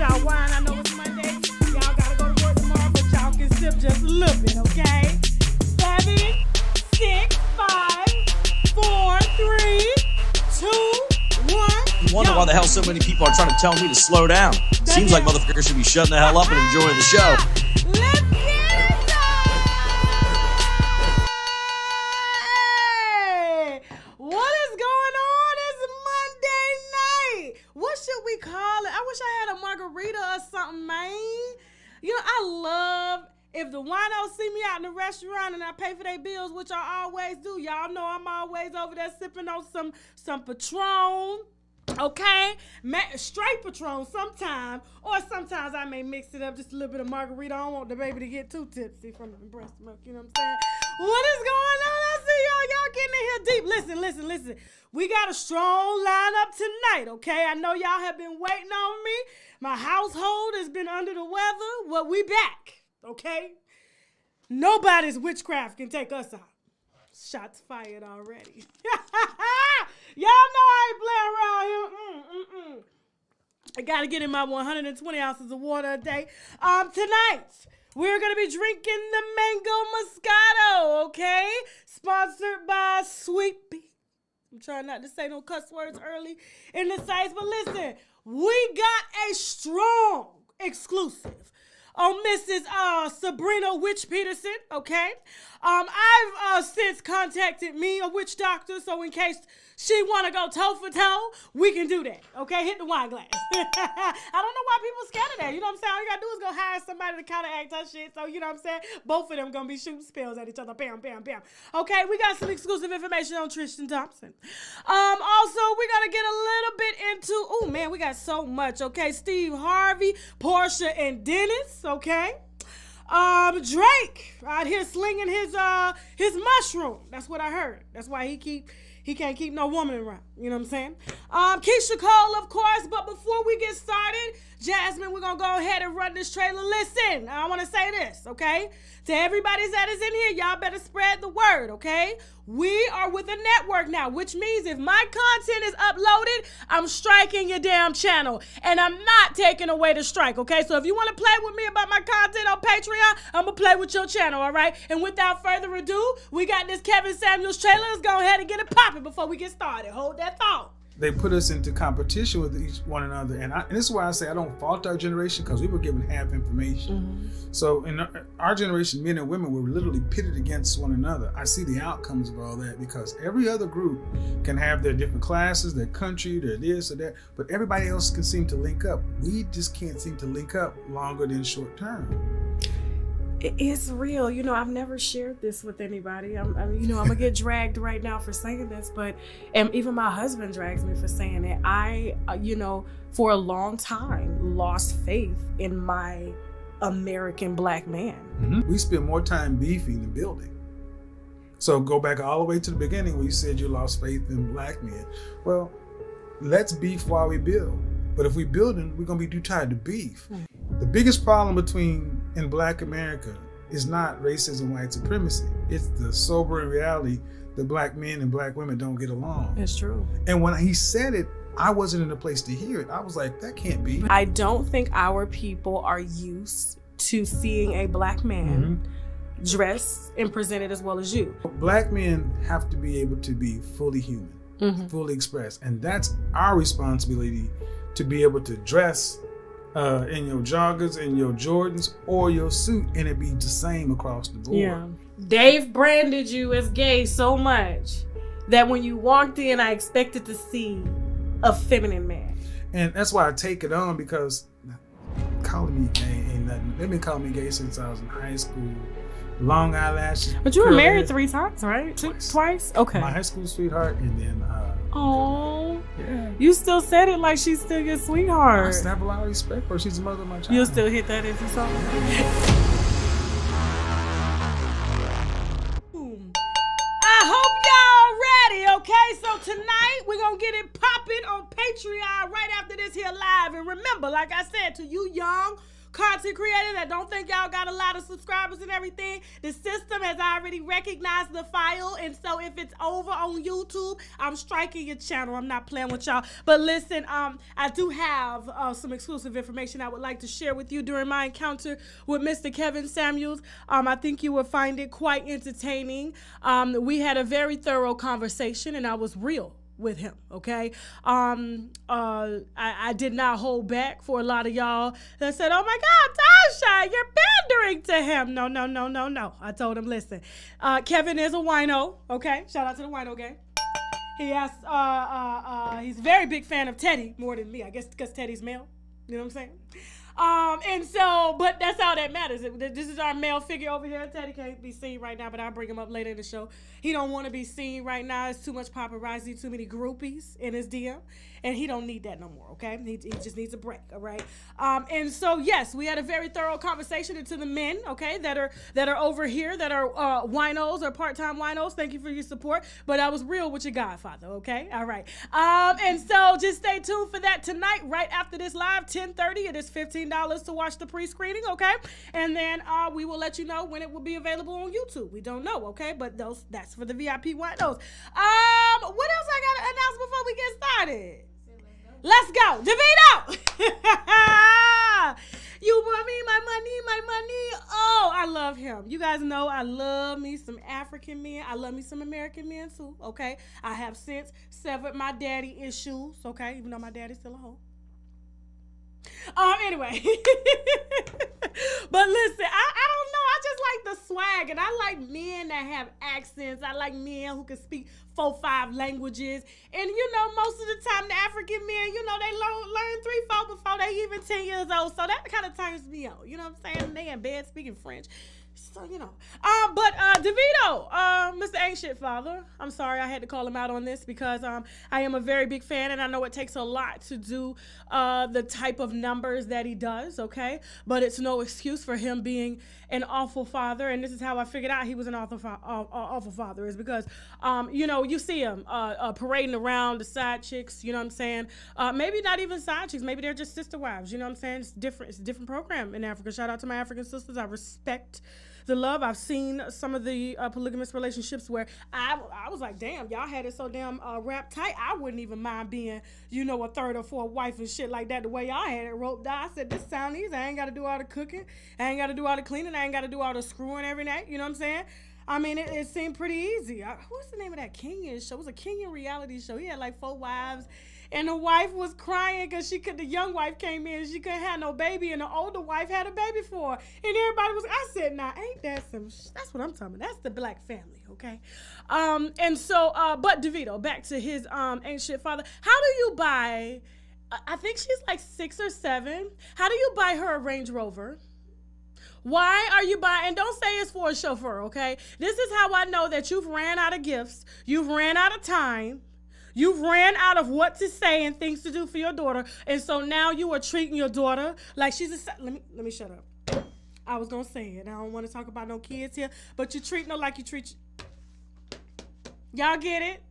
y'all wine. I know it's Monday. Y'all gotta go to work tomorrow, but y'all can sip just a little bit, okay? 7, 6, 5, 4, 3, 2, 1. You wonder why the hell so many people are trying to tell me to slow down. Seems like motherfuckers should be shutting the hell up and enjoying the show. Let's get it! What is going on? It's Monday night. What should we call it? I wish I had a margarita or something, man. You know, I love if the winos see me out in the restaurant and I pay for their bills, which I always do. Y'all know I'm always over there sipping on some Patron. Okay, straight Patron sometimes, or sometimes I may mix it up just a little bit of margarita. I don't want the baby to get too tipsy from the breast milk, you know what I'm saying? What is going on? I see y'all getting in here deep. Listen. We got a strong lineup tonight, okay? I know y'all have been waiting on me. My household has been under the weather. Well, we back, okay? Nobody's witchcraft can take us out. Shots fired already. Y'all know I ain't playing around here. I gotta get in my 120 ounces of water a day. Tonight, we're gonna be drinking the Mango Moscato, okay? Sponsored by Sweet Pea. I'm trying not to say no cuss words early in the sites, but listen, we got a strong exclusive on Mrs. Sabrina Peterson, okay? I've since contacted me, a witch doctor, so in case she want to go toe for toe, we can do that, okay? Hit the wine glass. I don't know why people scared of that, you know what I'm saying? All you got to do is go hire somebody to counteract her shit, so you know what I'm saying? Both of them going to be shooting spells at each other, bam, bam, bam. Okay, we got some exclusive information on Tristan Thompson. Also, we got to get a little bit into, oh man, we got so much, okay? Steve Harvey, Porsha, and Dennis, okay? Drake out here slinging his mushroom. That's what I heard. That's why he can't keep no woman around. You know what I'm saying? Keisha Cole, of course. But before we get started, Jasmine, we're gonna go ahead and run this trailer. Listen, I want to say this, okay? To everybody that is in here, y'all better spread the word, okay? We are with a network now, which means if my content is uploaded, I'm striking your damn channel. And I'm not taking away the strike, okay? So if you want to play with me about my content on Patreon, I'm going to play with your channel, all right? And without further ado, we got this Kevin Samuels trailer. Let's go ahead and get it popping before we get started. Hold that thought. They put us into competition with one another. And this is why I say I don't fault our generation, because we were given half information. Mm-hmm. So in our generation, men and women were literally pitted against one another. I see the outcomes of all that, because every other group can have their different classes, their country, their this or that, but everybody else can seem to link up. We just can't seem to link up longer than short term. It's real. You know, I've never shared this with anybody. I'm gonna get dragged right now for saying this, and even my husband drags me for saying it. I, for a long time lost faith in my American black man. Mm-hmm. We spend more time beefing than building. So go back all the way to the beginning where you said you lost faith in black men. Well, let's beef while we build. But if we building, we're gonna be too tired to beef. Mm-hmm. The biggest problem in Black America is not racism, white supremacy. It's the sobering reality that black men and black women don't get along. It's true. And when he said it, I wasn't in a place to hear it. I was like, that can't be. I don't think our people are used to seeing a black man dressed and presented as well as you. Black men have to be able to be fully human, fully expressed. And that's our responsibility, to be able to dress in your joggers, in your Jordans, or your suit, and it be the same across the board. Yeah. Dave branded you as gay so much that when you walked in, I expected to see a feminine man. And that's why I take it on, because calling me gay ain't nothing. They've been calling me gay since I was in high school. Long eyelashes. But you were married 3 times, right? Twice? Okay. My high school sweetheart, and then oh, yeah. You still said it like she's still your sweetheart. I still have a lot of respect for her. She's the mother of my child. You'll still hit that if you saw her? I hope y'all ready, okay? So tonight, we're going to get it popping on Patreon right after this here live. And remember, like I said, to you young, content creators that don't think y'all got a lot of subscribers and everything, the system has already recognized the file. And so if it's over on YouTube, I'm striking your channel. I'm not playing with y'all. But listen, I do have some exclusive information I would like to share with you during my encounter with Mr. Kevin Samuels. I think you will find it quite entertaining. We had a very thorough conversation, and I was real with him, okay? I did not hold back for a lot of y'all that said, oh my God, Tasha, you're pandering to him. No. I told him, listen, Kevin is a wino, okay? Shout out to the wino gang. He has, he's a very big fan of Teddy, more than me, I guess because Teddy's male. You know what I'm saying? And so, but that's all that matters. This is our male figure over here. Teddy can't be seen right now, but I'll bring him up later in the show. He don't want to be seen right now. It's too much paparazzi, too many groupies in his DM, and he don't need that no more, okay? He just needs a break, all right? And so, yes, we had a very thorough conversation. And to the men, okay, that are over here, that are winos or part-time winos, thank you for your support. But I was real with your godfather, okay? All right. And so just stay tuned for that tonight, right after this live, 10:30. It is $15 to watch the pre-screening, okay? And then we will let you know when it will be available on YouTube. We don't know, okay? But that's for the VIP winos. What else I got to announce before we get started? Let's go. Davido! You want me, my money. Oh, I love him. You guys know I love me some African men. I love me some American men too, okay? I have since severed my daddy issues, okay? Even though my daddy's still a hoe. Anyway. But listen, I don't know. I just like the swag, and I like men that have accents. I like men who can speak 4-5 languages. And you know, most of the time the African men, you know, they learn 3-4 before they even 10 years old. So that kind of turns me on. You know what I'm saying? They in bed speaking French. So, you know. But Davido, Mr. Ain't Shit Father, I'm sorry I had to call him out on this because I am a very big fan, and I know it takes a lot to do the type of numbers that he does, okay? But it's no excuse for him being an awful father, and this is how I figured out he was an awful father, is because, you know, you see him parading around the side chicks, you know what I'm saying? Maybe not even side chicks, maybe they're just sister wives, you know what I'm saying? It's different. It's a different program in Africa. Shout out to my African sisters. I respect the love. I've seen some of the polygamous relationships where I was like, damn, y'all had it so damn wrapped tight. I wouldn't even mind being, you know, a third or fourth wife and shit like that. The way y'all had it roped out, I said, this sound easy. I ain't got to do all the cooking. I ain't got to do all the cleaning. I ain't got to do all the screwing every night. You know what I'm saying? I mean, it seemed pretty easy. What's the name of that Kenyan show? It was a Kenyan reality show. He had like 4 wives. And the wife was crying because the young wife came in, she couldn't have no baby, and the older wife had a baby for her. And everybody was, I said, nah, ain't that some, that's what I'm talking about. That's the black family, okay? And so, but Davido, back to his Ain't Shit Father. How do you buy, I think she's like 6 or 7. How do you buy her a Range Rover? Why are you buying, and don't say it's for a chauffeur, okay? This is how I know that you've ran out of gifts, you've ran out of time, you've ran out of what to say and things to do for your daughter, and so now you are treating your daughter like she's a, let me shut up. I was gonna say it. I don't want to talk about no kids here, but you're treating her like you treat, y'all get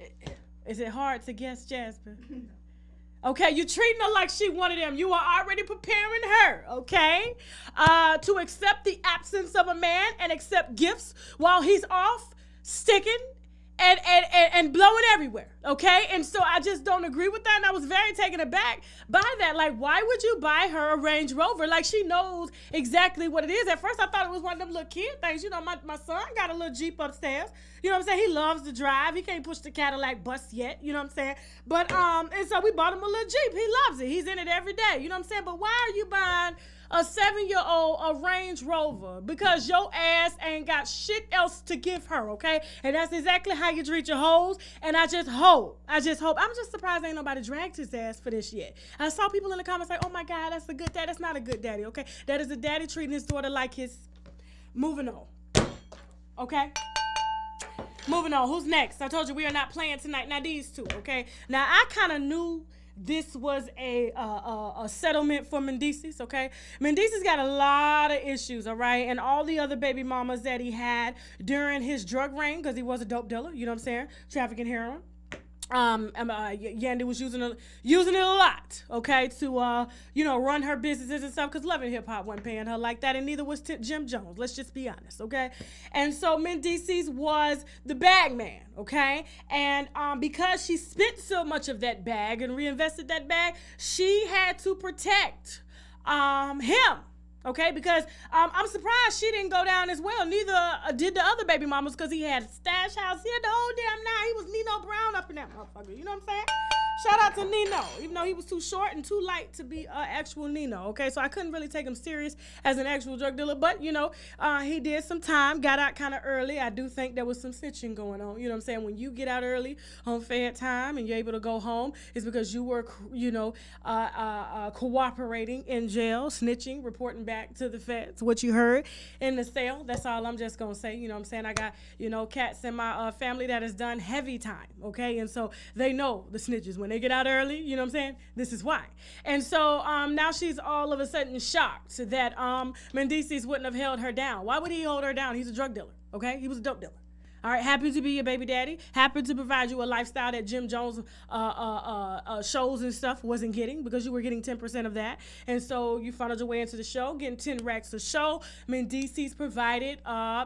it? Is it hard to guess, Jasmine? Okay, you're treating her like she one of them. You are already preparing her, okay, to accept the absence of a man and accept gifts while he's off sticking and blowing everywhere, okay? And so I just don't agree with that, and I was very taken aback by that. Like, why would you buy her a Range Rover? Like, she knows exactly what it is. At first, I thought it was one of them little kid things. You know, my son got a little Jeep upstairs. You know what I'm saying? He loves to drive. He can't push the Cadillac bus yet. You know what I'm saying? But, and so we bought him a little Jeep. He loves it. He's in it every day. You know what I'm saying? But why are you buying a 7-year-old a Range Rover? Because your ass ain't got shit else to give her, okay? And that's exactly how you treat your hoes. And I just hope. I'm just surprised ain't nobody dragged his ass for this yet. I saw people in the comments like, oh my God, that's a good daddy. That's not a good daddy, okay? That is a daddy treating his daughter like his. Moving on. Okay? Moving on. Who's next? I told you we are not playing tonight. Now these two, okay? Now I kind of knew this was a settlement for Mendeecees, okay? Mendeecees got a lot of issues, all right? And all the other baby mamas that he had during his drug reign, because he was a dope dealer, you know what I'm saying? Trafficking heroin. Yandy was using it a lot, okay, to run her businesses and stuff, because Love and Hip Hop wasn't paying her like that, and neither was Jim Jones. Let's just be honest, okay? And so Mendeecees was the bag man, okay? And because she spent so much of that bag and reinvested that bag, she had to protect him. Okay, because I'm surprised she didn't go down as well. Neither did the other baby mamas, because he had a stash house. He had the whole damn night. He was Nino Brown up in that motherfucker. You know what I'm saying? Shout out to Nino, even though he was too short and too light to be actual Nino. Okay, so I couldn't really take him serious as an actual drug dealer. But, he did some time, got out kind of early. I do think there was some snitching going on. You know what I'm saying? When you get out early on Fed time and you're able to go home, it's because you were, cooperating in jail, snitching, reporting back to the feds what you heard in the cell. That's all I'm just gonna say. You know what I'm saying? I got cats in my family that has done heavy time, okay, and so they know the snitches when they get out early. You know what I'm saying? This is why. And so now she's all of a sudden shocked that Mendeecees wouldn't have held her down. Why would he hold her down? He's a drug dealer, okay? He was a dope dealer. All right, happy to be your baby daddy. Happy to provide you a lifestyle that Jim Jones shows and stuff wasn't getting, because you were getting 10% of that. And so you funneled your way into the show, getting 10 racks a show. Mendeecees provided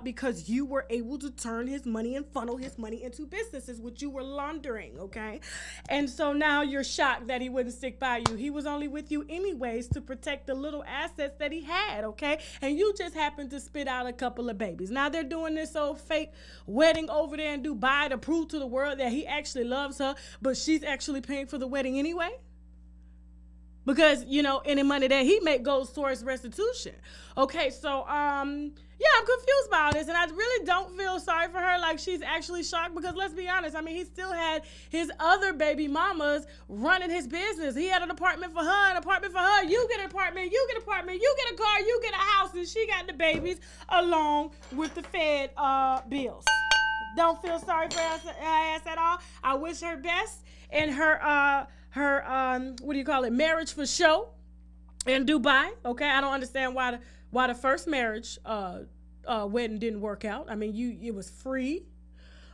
because you were able to turn his money and funnel his money into businesses, which you were laundering, okay? And so now you're shocked that he wouldn't stick by you. He was only with you anyways to protect the little assets that he had, okay? And you just happened to spit out a couple of babies. Now they're doing this old fake wedding over there in Dubai to prove to the world that he actually loves her, but she's actually paying for the wedding anyway, because any money that he make goes towards restitution. Okay, so I'm confused by all this, and I really don't feel sorry for her. Like, she's actually shocked, because let's be honest, he still had his other baby mamas running his business. He had an apartment for her, you get an apartment, you get an apartment, you get a car, you get a house, and she got the babies along with the Fed bills. Don't feel sorry for her ass at all. I wish her best in her marriage for show in Dubai. Okay, I don't understand why the first marriage wedding didn't work out. It was free.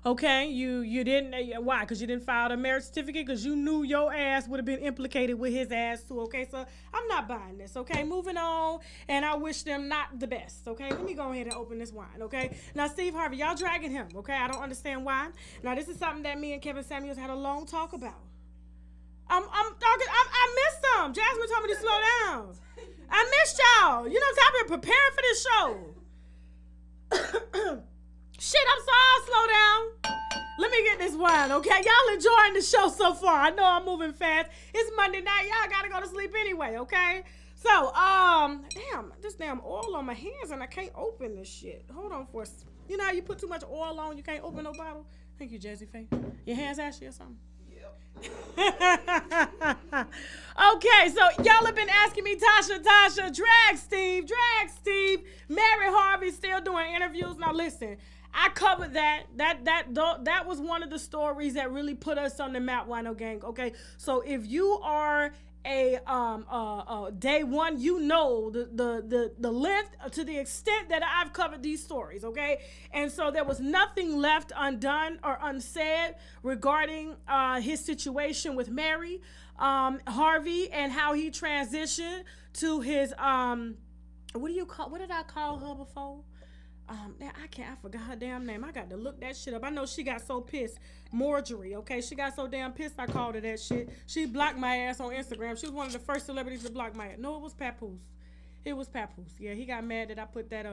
Okay, you didn't, why? Because you didn't file a marriage certificate, because you knew your ass would have been implicated with his ass too. Okay, so I'm not buying this. Okay, moving on, and I wish them not the best. Okay, let me go ahead and open this wine. Okay, now Steve Harvey, y'all dragging him. Okay, I don't understand why. Now this is something that me and Kevin Samuels had a long talk about. I missed them. Jasmine told me to slow down. I missed y'all. I've been preparing for this show. Shit, I'm sorry, I'll slow down. Let me get this wine, okay? Y'all enjoying the show so far. I know I'm moving fast. It's Monday night. Y'all gotta go to sleep anyway, okay? So, this damn oil on my hands, and I can't open this shit. Hold on for a second. You know how you put too much oil on, you can't open no bottle? Thank you, Jazzy Faye. Your hands ashy or something? Okay, so y'all have been asking me, Tasha, drag Steve, Mary Harvey still doing interviews. Now listen, I covered that. That was one of the stories that really put us on the map, Wino Gang. Okay, so if you are a day one, the length to the extent that I've covered these stories, okay? And so there was nothing left undone or unsaid regarding his situation with Mary Harvey, and how he transitioned to his what did I call her before? I forgot her damn name. I got to look that shit up. I know she got so pissed. Marjorie, okay? She got so damn pissed I called her that shit. She blocked my ass on Instagram. She was one of the first celebrities to block my ass. No, it was Papoose. Yeah, he got mad that I put that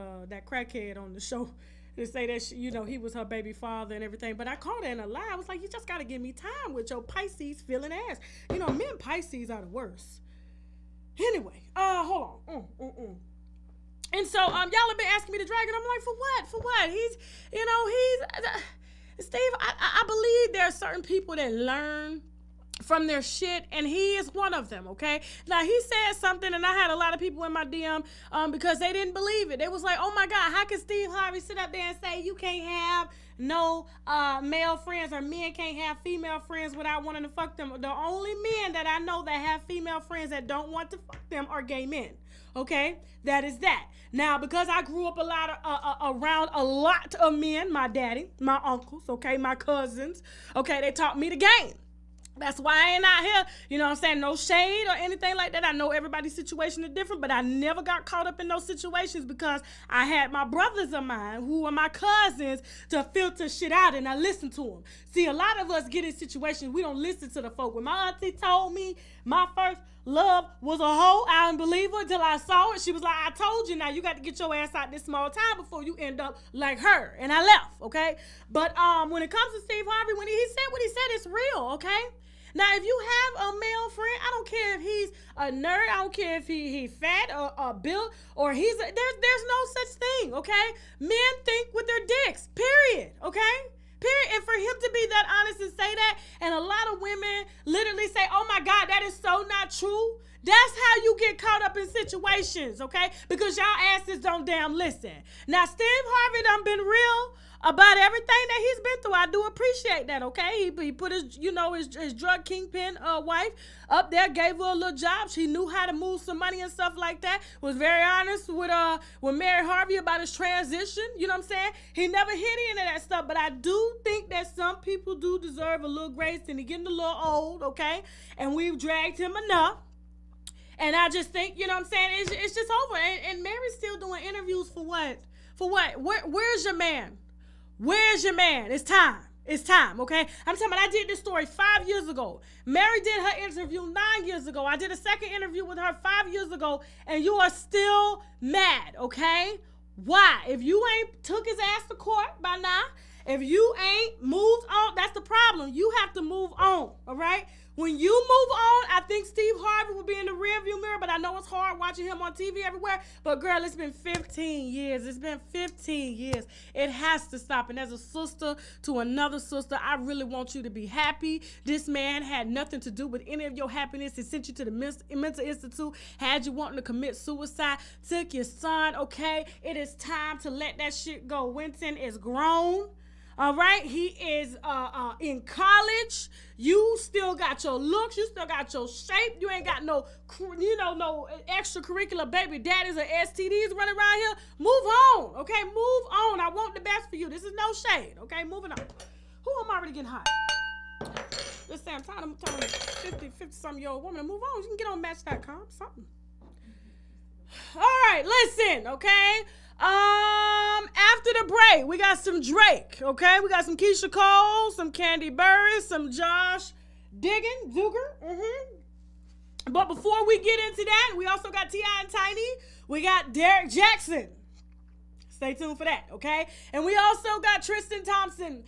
crackhead on the show to say that he was her baby father and everything. But I called her in a lie. I was like, you just got to give me time with your Pisces feeling ass. Men Pisces are the worst. Anyway, hold on. And so, y'all have been asking me to drag it. I'm like, for what? He's Steve, I believe there are certain people that learn from their shit, and he is one of them, okay? Now, he said something, and I had a lot of people in my DM because they didn't believe it. They was like, oh my God, how can Steve Harvey sit up there and say you can't have no male friends, or men can't have female friends without wanting to fuck them? The only men that I know that have female friends that don't want to fuck them are gay men, okay? That is that. Now, because I grew up around a lot of men, my daddy, my uncles, okay, my cousins, okay, they taught me the game. That's why I ain't out here, you know what I'm saying, no shade or anything like that. I know everybody's situation is different, but I never got caught up in those situations because I had my brothers of mine who are my cousins to filter shit out, and I listen to them. See, a lot of us get in situations, we don't listen to the folk. When my auntie told me my first love was a hoe, I didn't believe her until I saw it. She was like, I told you, now you got to get your ass out this small town before you end up like her. And I left, okay? But when it comes to Steve Harvey, when he said what he said, it's real, okay? Now, if you have a male friend, I don't care if he's a nerd, I don't care if he fat or built, or there's no such thing, okay? Men think with their dicks, period, okay? Period. And for him to be that honest and say that, and a lot of women literally say, oh my God, that is so not true. That's how you get caught up in situations, okay? Because y'all asses don't damn listen. Now, Steve Harvey done been real about everything that he's been through. I do appreciate that, okay? He put his drug kingpin wife up there, gave her a little job. She knew how to move some money and stuff like that. Was very honest with Mary Harvey about his transition. You know what I'm saying? He never hit any of that stuff, but I do think that some people do deserve a little grace, and he's getting a little old, okay? And we've dragged him enough. And I just think, you know what I'm saying, it's just over. And Mary's still doing interviews for what? For what? Where's your man? Where's your man? It's time. It's time, okay? I'm talking about, I did this story 5 years ago. Mary did her interview 9 years ago. I did a second interview with her 5 years ago, and you are still mad, okay? Why? If you ain't took his ass to court by now, if you ain't moved on, that's the problem. You have to move on, all right? When you move on, I think Steve Harvey will be in the rearview mirror, but I know it's hard watching him on TV everywhere. But girl, it's been 15 years. It's been 15 years. It has to stop. And as a sister to another sister, I really want you to be happy. This man had nothing to do with any of your happiness. He sent you to the mental institute, had you wanting to commit suicide, took your son, okay? It is time to let that shit go. Winston is grown. All right, he is in college. You still got your looks. You still got your shape. You ain't got no extracurricular baby daddies or STDs running around here. Move on, okay? Move on. I want the best for you. This is no shade, okay? Moving on. Who am I already getting hot? Let's say I'm telling a 50-something-year-old woman to move on. You can get on Match.com, something. All right, listen, okay? After the break, we got some Drake, okay? We got some Keisha Cole, some Candy Burris, some Josh Duggar. But before we get into that, we also got T.I. and Tiny. We got Derrick Jaxn. Stay tuned for that, okay? And we also got Tristan Thompson.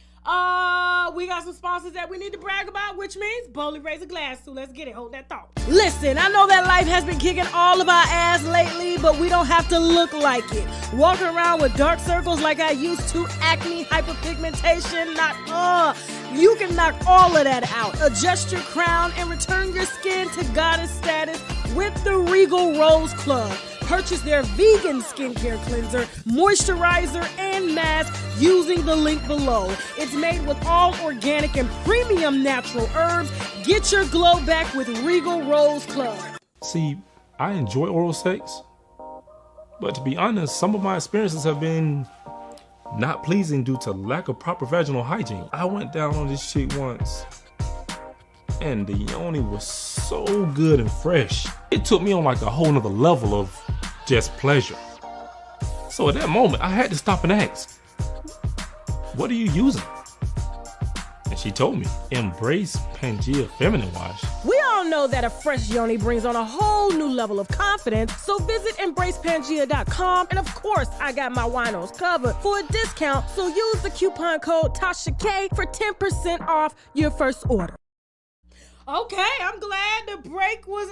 We got some sponsors that we need to brag about, which means boldly raise a glass. So let's get it. Hold that thought. Listen, I know that life has been kicking all of our ass lately, but we don't have to look like it. Walking around with dark circles like I used to, acne, hyperpigmentation, you can knock all of that out. Adjust your crown and return your skin to goddess status with the Regal Rose Club. Purchase their vegan skincare cleanser, moisturizer, and mask using the link below. It's made with all organic and premium natural herbs. Get your glow back with Regal Rose Club. See, I enjoy oral sex, but to be honest, some of my experiences have been not pleasing due to lack of proper vaginal hygiene. I went down on this chick once, and the yoni was so good and fresh. It took me on like a whole nother level of just pleasure. So at that moment, I had to stop and ask, what are you using? And she told me, Embrace Pangea Feminine Wash. We all know that a fresh yoni brings on a whole new level of confidence, so visit embracepangea.com, and of course, I got my winos covered for a discount, so use the coupon code TASHAK for 10% off your first order. Okay, I'm glad the break was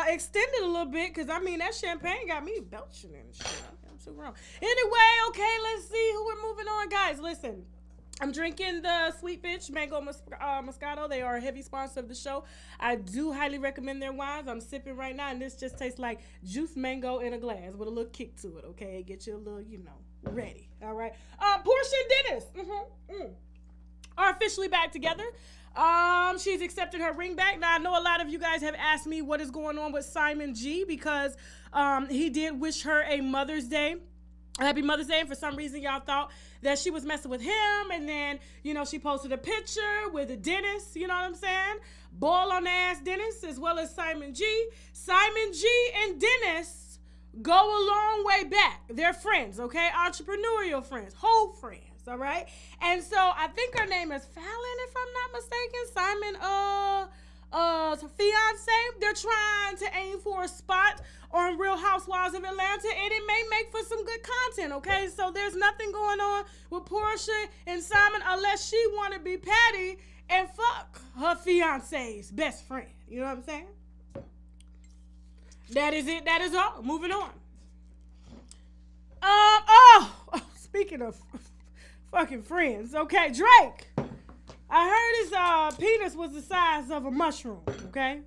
extended a little bit, because, I mean, that champagne got me belching and shit. I'm so wrong. Anyway, okay, let's see who we're moving on. Guys, listen, I'm drinking the Sweet Bitch Mango Moscato. They are a heavy sponsor of the show. I do highly recommend their wines. I'm sipping right now, and this just tastes like juice mango in a glass with a little kick to it, okay? Get you a little, ready, all right? Porsha and Dennis are officially back together. She's accepted her ring back. Now, I know a lot of you guys have asked me what is going on with Simon G, because he did wish her a Mother's Day Happy Mother's Day. And for some reason, y'all thought that she was messing with him. And then, you know, she posted a picture with a Dennis, you know what I'm saying? Ball on the ass Dennis, as well as Simon G. Simon G and Dennis go a long way back. They're friends, okay? Entrepreneurial friends, whole friends, all right? And so I think her name is Fallon, if I'm not mistaken. Simon's fiance. They're trying to aim for a spot on Real Housewives of Atlanta, and it may make for some good content, okay? So there's nothing going on with Porsha and Simon unless she want to be petty and fuck her fiance's best friend. You know what I'm saying? That is it. That is all. Moving on. Speaking of fucking friends, okay, Drake. I heard his penis was the size of a mushroom, okay?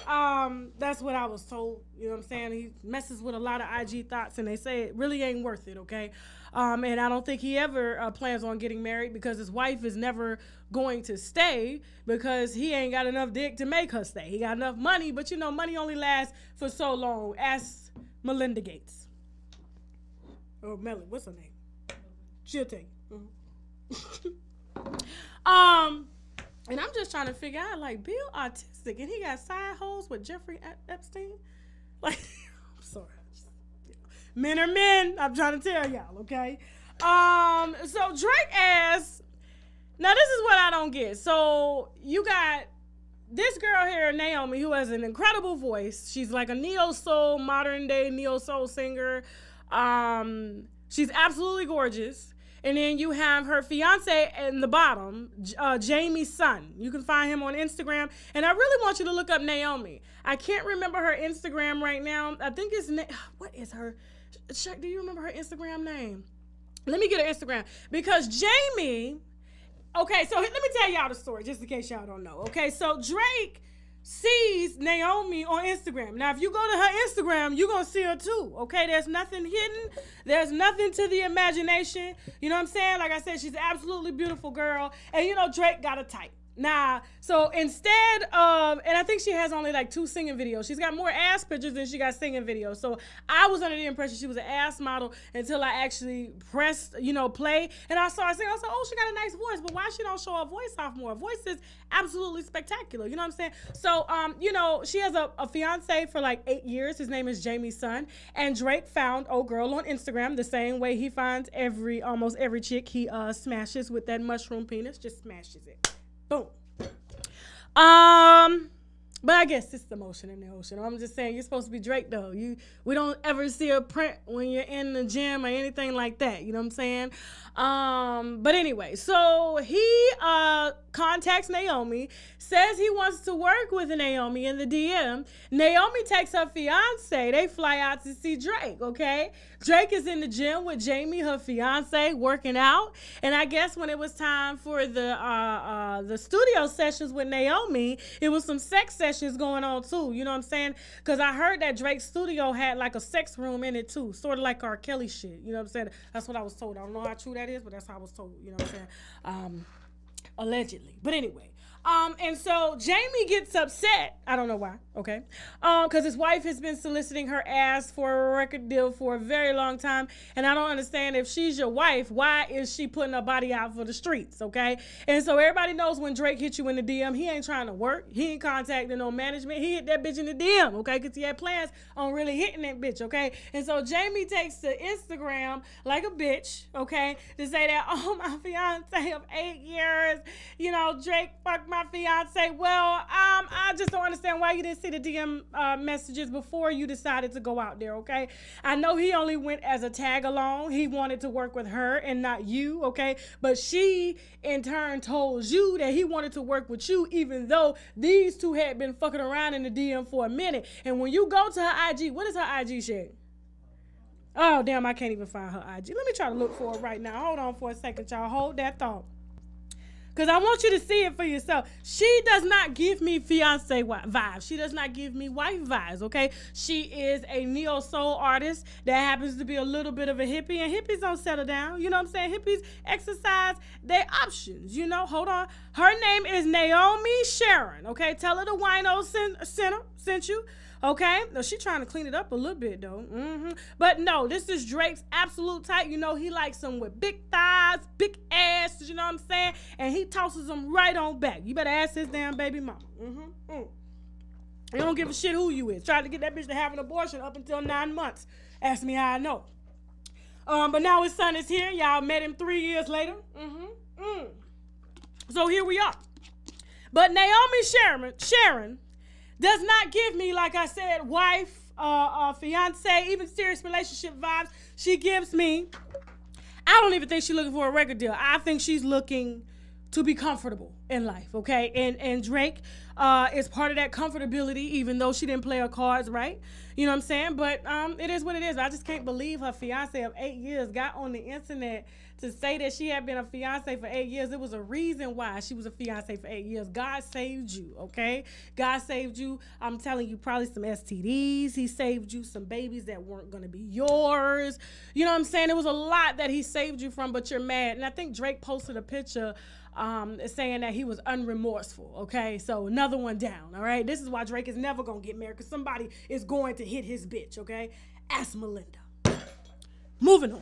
That's what I was told, you know what I'm saying? He messes with a lot of IG thoughts, and they say it really ain't worth it, okay? And I don't think he ever plans on getting married because his wife is never going to stay because he ain't got enough dick to make her stay. He got enough money, but you know, money only lasts for so long. Ask Melinda Gates. Or Melly, what's her name? She'll tell you. And I'm just trying to figure out, like, Bill autistic, and he got side holes with Jeffrey Epstein? Like, I'm sorry. Men are men, I'm trying to tell y'all, okay? So Drake asks, now this is what I don't get. So you got this girl here, Naomi, who has an incredible voice. She's like a neo-soul, modern-day neo-soul singer. She's absolutely gorgeous. And then you have her fiance in the bottom, Jamie's son. You can find him on Instagram. And I really want you to look up Naomi. I can't remember her Instagram right now. I think it's, what is her? Chuck, do you remember her Instagram name? Let me get her Instagram. Because Jamie, okay, so let me tell y'all the story, just in case y'all don't know. Okay, so Drake sees Naomi on Instagram. Now, if you go to her Instagram, you're going to see her too, okay? There's nothing hidden. There's nothing to the imagination. You know what I'm saying? Like I said, she's an absolutely beautiful girl. And, you know, Drake got a type. Nah, so instead of, and I think she has only like 2 singing videos. She's got more ass pictures than she got singing videos. So I was under the impression she was an ass model until I actually pressed, you know, play. And I saw her sing. I was like, oh, she got a nice voice, but why she don't show her voice off more? Her voice is absolutely spectacular. You know what I'm saying? So, you know, she has a fiance for like 8 years. His name is Jamie's son. And Drake found old girl on Instagram the same way he finds almost every chick he smashes with that mushroom penis. Just smashes it. Boom. But I guess it's the motion in the ocean. I'm just saying, you're supposed to be Drake, though. We don't ever see a print when you're in the gym or anything like that. You know what I'm saying? But anyway, so he contacts Naomi, says he wants to work with Naomi in the DM. Naomi takes her fiance. They fly out to see Drake, okay? Drake is in the gym with Jamie, her fiance, working out. And I guess when it was time for the studio sessions with Naomi, it was some sex sessions going on too. You know what I'm saying? Because I heard that Drake's studio had like a sex room in it too, sort of like R. Kelly shit. You know what I'm saying? That's what I was told. I don't know how true that is, but that's how I was told. You know what I'm saying? Allegedly. But anyway. And so Jamie gets upset. I don't know why, okay? Because his wife has been soliciting her ass for a record deal for a very long time. And I don't understand, if she's your wife, why is she putting her body out for the streets, okay? And so everybody knows when Drake hit you in the DM, he ain't trying to work. He ain't contacting no management. He hit that bitch in the DM, okay? Because he had plans on really hitting that bitch, okay? And so Jamie takes to Instagram like a bitch, okay? To say that, oh, my fiance of 8 years, you know, Drake fucked my fiance. Well, I just don't understand why you didn't see the DM messages before you decided to go out there, okay? I know he only went as a tag along. He wanted to work with her and not you, okay? But she, in turn, told you that he wanted to work with you, even though these two had been fucking around in the DM for a minute. And when you go to her IG, what is her IG shit? Oh, damn, I can't even find her IG. Let me try to look for it right now. Hold on for a second, y'all. Hold that thought. Because I want you to see it for yourself. She does not give me fiance vibes. She does not give me wife vibes, okay? She is a neo-soul artist that happens to be a little bit of a hippie, and hippies don't settle down. You know what I'm saying? Hippies exercise their options, you know? Hold on. Her name is Naomi Sharon, okay? Tell her the Wino Center sent you. Okay? No, she trying to clean it up a little bit, though. But no, this is Drake's absolute type. You know, he likes them with big thighs, big ass, you know what I'm saying? And he tosses them right on back. You better ask his damn baby mama. He don't give a shit who you is. Tried to get that bitch to have an abortion up until 9 months. Ask me how I know. But now his son is here. Y'all met him 3 years later. So here we are. But Naomi Sharon does not give me, like I said, wife, fiance, even serious relationship vibes. She gives me, I don't even think she's looking for a record deal. I think she's looking to be comfortable in life, okay? And Drake is part of that comfortability, even though she didn't play her cards right. You know what I'm saying? But it is what it is. I just can't believe her fiance of 8 years got on the internet to say that she had been a fiance for 8 years. It was a reason why she was a fiance for 8 years. God saved you, okay? God saved you. I'm telling you, probably some STDs. He saved you some babies that weren't going to be yours. You know what I'm saying? It was a lot that he saved you from, but you're mad. And I think Drake posted a picture saying that he was unremorseful, okay? So another one down, all right? This is why Drake is never going to get married, because somebody is going to hit his bitch, okay? Ask Melinda. Moving on.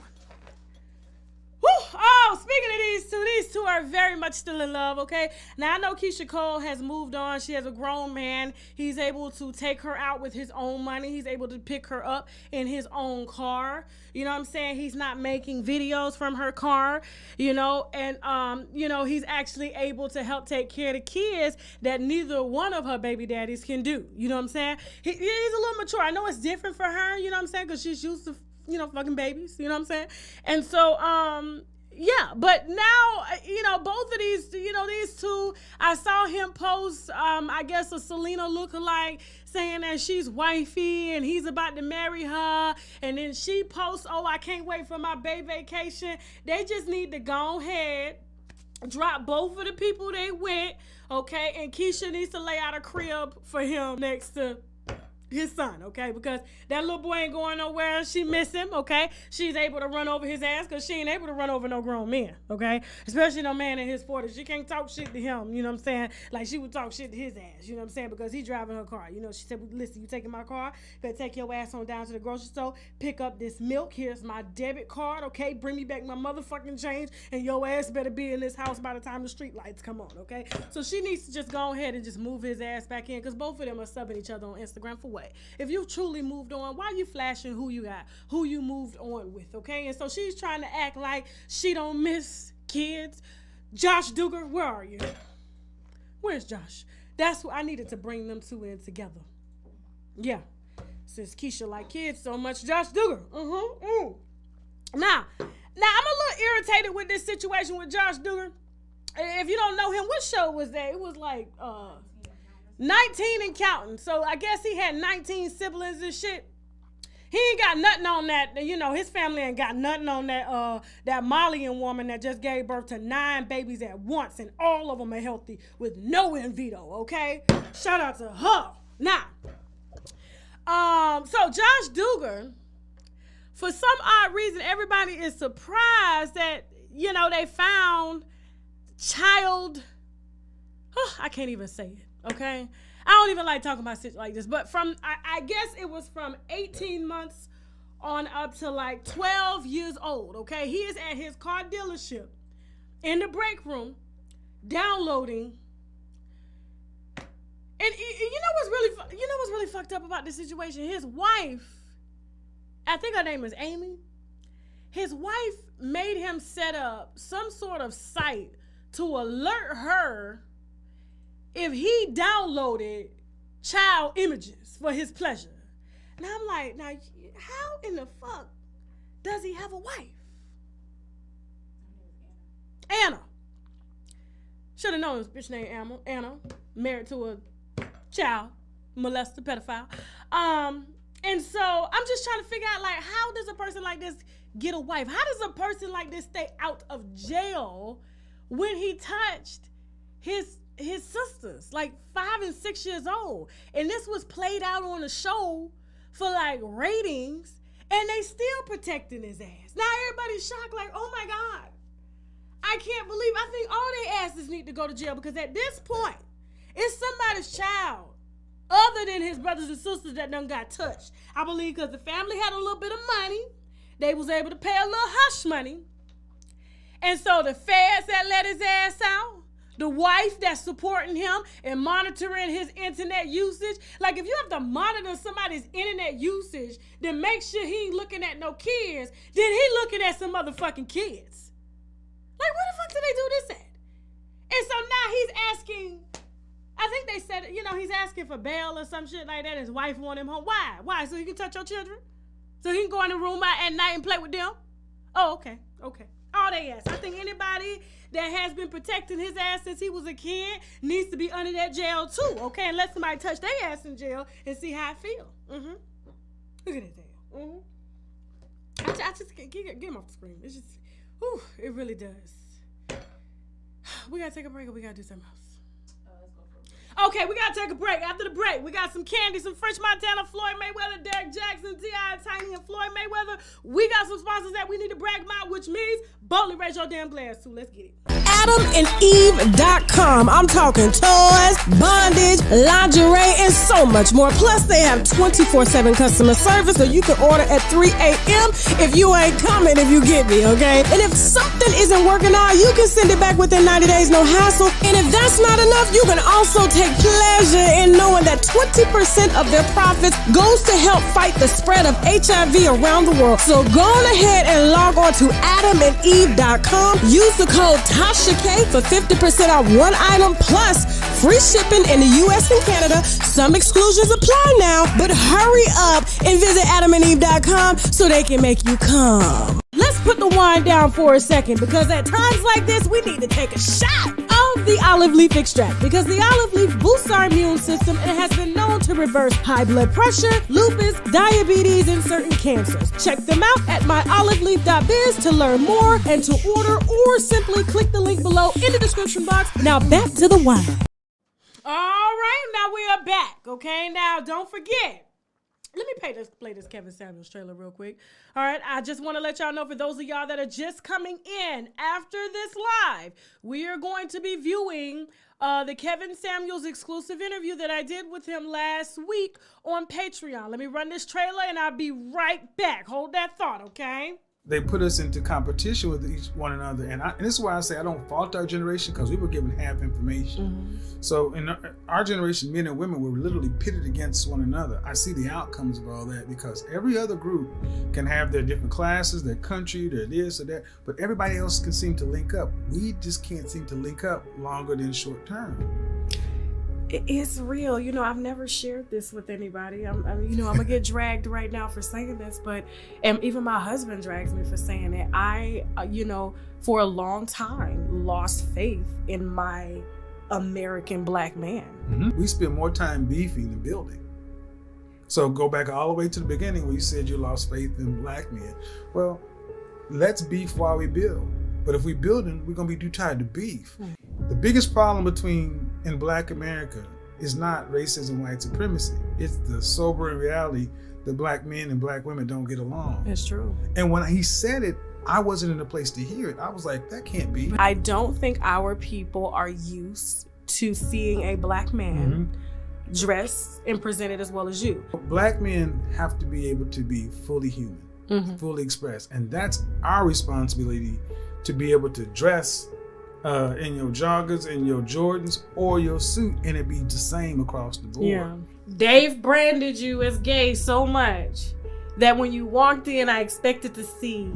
Oh, speaking of these two are very much still in love, okay? Now, I know Keisha Cole has moved on. She has a grown man. He's able to take her out with his own money. He's able to pick her up in his own car. You know what I'm saying? He's not making videos from her car, you know? And, you know, he's actually able to help take care of the kids that neither one of her baby daddies can do. You know what I'm saying? He's a little mature. I know it's different for her, you know what I'm saying? Because she's used to, you know, fucking babies, you know what I'm saying? And so, yeah, but now, you know, both of these, you know, these two, I saw him post, I guess, a Selena lookalike saying that she's wifey and he's about to marry her. And then she posts, oh, I can't wait for my baby vacation. They just need to go ahead, drop both of the people they with, okay? And Keisha needs to lay out a crib for him next to his son, okay? Because that little boy ain't going nowhere. She miss him, okay? She's able to run over his ass because she ain't able to run over no grown men, okay? Especially no man in his 40s. She can't talk shit to him, you know what I'm saying? Like she would talk shit to his ass, you know what I'm saying? Because he driving her car. You know, she said, listen, you taking my car? Better take your ass on down to the grocery store, pick up this milk. Here's my debit card, okay? Bring me back my motherfucking change, and your ass better be in this house by the time the street lights come on, okay? So she needs to just go ahead and just move his ass back in, because both of them are subbing each other on Instagram for what? If you truly moved on, why are you flashing who you got, who you moved on with, okay? And so she's trying to act like she don't miss kids. Josh Duggar, where are you? Where's Josh? That's what I needed to bring them two in together. Yeah, since Keisha like kids so much, Josh Duggar. Now, I'm a little irritated with this situation with Josh Duggar. If you don't know him, what show was that? It was like 19 and counting. So I guess he had 19 siblings and shit. He ain't got nothing on that. You know, his family ain't got nothing on that Malian woman that just gave birth to 9 babies at once, and all of them are healthy with no in vitro, okay? Shout out to her. Now, so Josh Duggar, for some odd reason, everybody is surprised that, you know, they found child, I can't even say it. Okay, I don't even like talking about shit like this, but from, I guess it was from 18 months on up to like 12 years old, okay? He is at his car dealership in the break room downloading, and you know what's really fucked up about this situation? His wife, I think her name is Amy, his wife made him set up some sort of site to alert her if he downloaded child images for his pleasure. And I'm like, now, how in the fuck does he have a wife? Anna. Should have known this bitch named Anna, married to a child molester, pedophile. And so I'm just trying to figure out, like, how does a person like this get a wife? How does a person like this stay out of jail when he touched his sisters, like 5 and 6 years old? And this was played out on a show for like ratings, and they still protecting his ass. Now everybody's shocked, like, oh my God, I can't believe, I think all their asses need to go to jail, because at this point, it's somebody's child other than his brothers and sisters that done got touched. I believe because the family had a little bit of money, they was able to pay a little hush money. And so the feds that let his ass out, the wife that's supporting him and monitoring his internet usage. Like, if you have to monitor somebody's internet usage, then make sure he ain't looking at no kids. Then he looking at some motherfucking kids. Like, where the fuck did they do this at? And so now he's asking, I think they said, he's asking for bail or some shit like that. His wife want him home. Why? Why? So he can touch your children? So he can go in the room at night and play with them? Oh, okay. All they ask. I think anybody that has been protecting his ass since he was a kid needs to be under that jail too, okay? And let somebody touch their ass in jail and see how I feel. Look at that jail. I just get him off the screen. It's just, it really does. We gotta take a break or we gotta do something else? Okay, we gotta take a break. After the break, we got some candy, some French Montana, Floyd Mayweather, Derrick Jaxn, T.I., Tiny, and Floyd Mayweather. We got some sponsors that we need to brag about, which means boldly raise your damn glass too. Let's get it. AdamandEve.com. I'm talking toys, bondage, lingerie, and so much more. Plus, they have 24/7 customer service, so you can order at 3 a.m. if you ain't coming, if you get me, okay? And if something isn't working out, you can send it back within 90 days, no hassle. And if that's not enough, you can also take pleasure in knowing that 20% of their profits goes to help fight the spread of HIV around the world. So go on ahead and log on to AdamandEve.com. Use the code TASHAK for 50% off one item plus free shipping in the U.S. and Canada. Some exclusions apply now, but hurry up and visit AdamandEve.com so they can make you come. Let's put the wine down for a second, because at times like this, we need to take a shot of the olive leaf extract, because the olive leaf boosts our immune system and has been known to reverse high blood pressure, lupus, diabetes, and certain cancers. Check them out at myoliveleaf.biz to learn more and to order, or simply click the link below in the description box. Now back to the wine. All right, now we are back, okay? Now don't forget, let me play this Kevin Samuels trailer real quick. All right, I just want to let y'all know, for those of y'all that are just coming in after this live, we are going to be viewing the Kevin Samuels exclusive interview that I did with him last week on Patreon. Let me run this trailer and I'll be right back. Hold that thought, okay? They put us into competition with one another, and this is why I say I don't fault our generation, because we were given half information. So in our generation, men and women were literally pitted against one another. I see the outcomes of all that, because every other group can have their different classes, their country, their this or that, but everybody else can seem to link up. We just can't seem to link up longer than short term. It's real. I've never shared this with anybody. I'm gonna get dragged right now for saying this, and even my husband drags me for saying it. I, for a long time lost faith in my American black man. We spend more time beefing than building. So go back all the way to the beginning where you said you lost faith in black men. Well, let's beef while we build. But if we building, we're gonna be too tired to beef. The biggest problem in black America is not racism, white supremacy. It's the sobering reality that black men and black women don't get along. It's true. And when he said it, I wasn't in a place to hear it. I was like, that can't be. I don't think our people are used to seeing a black man dressed and presented as well as you. Black men have to be able to be fully human, fully expressed. And that's our responsibility, to be able to dress in your joggers, in your Jordans, or your suit, and it be the same across the board. Yeah. Dave branded you as gay so much that when you walked in, I expected to see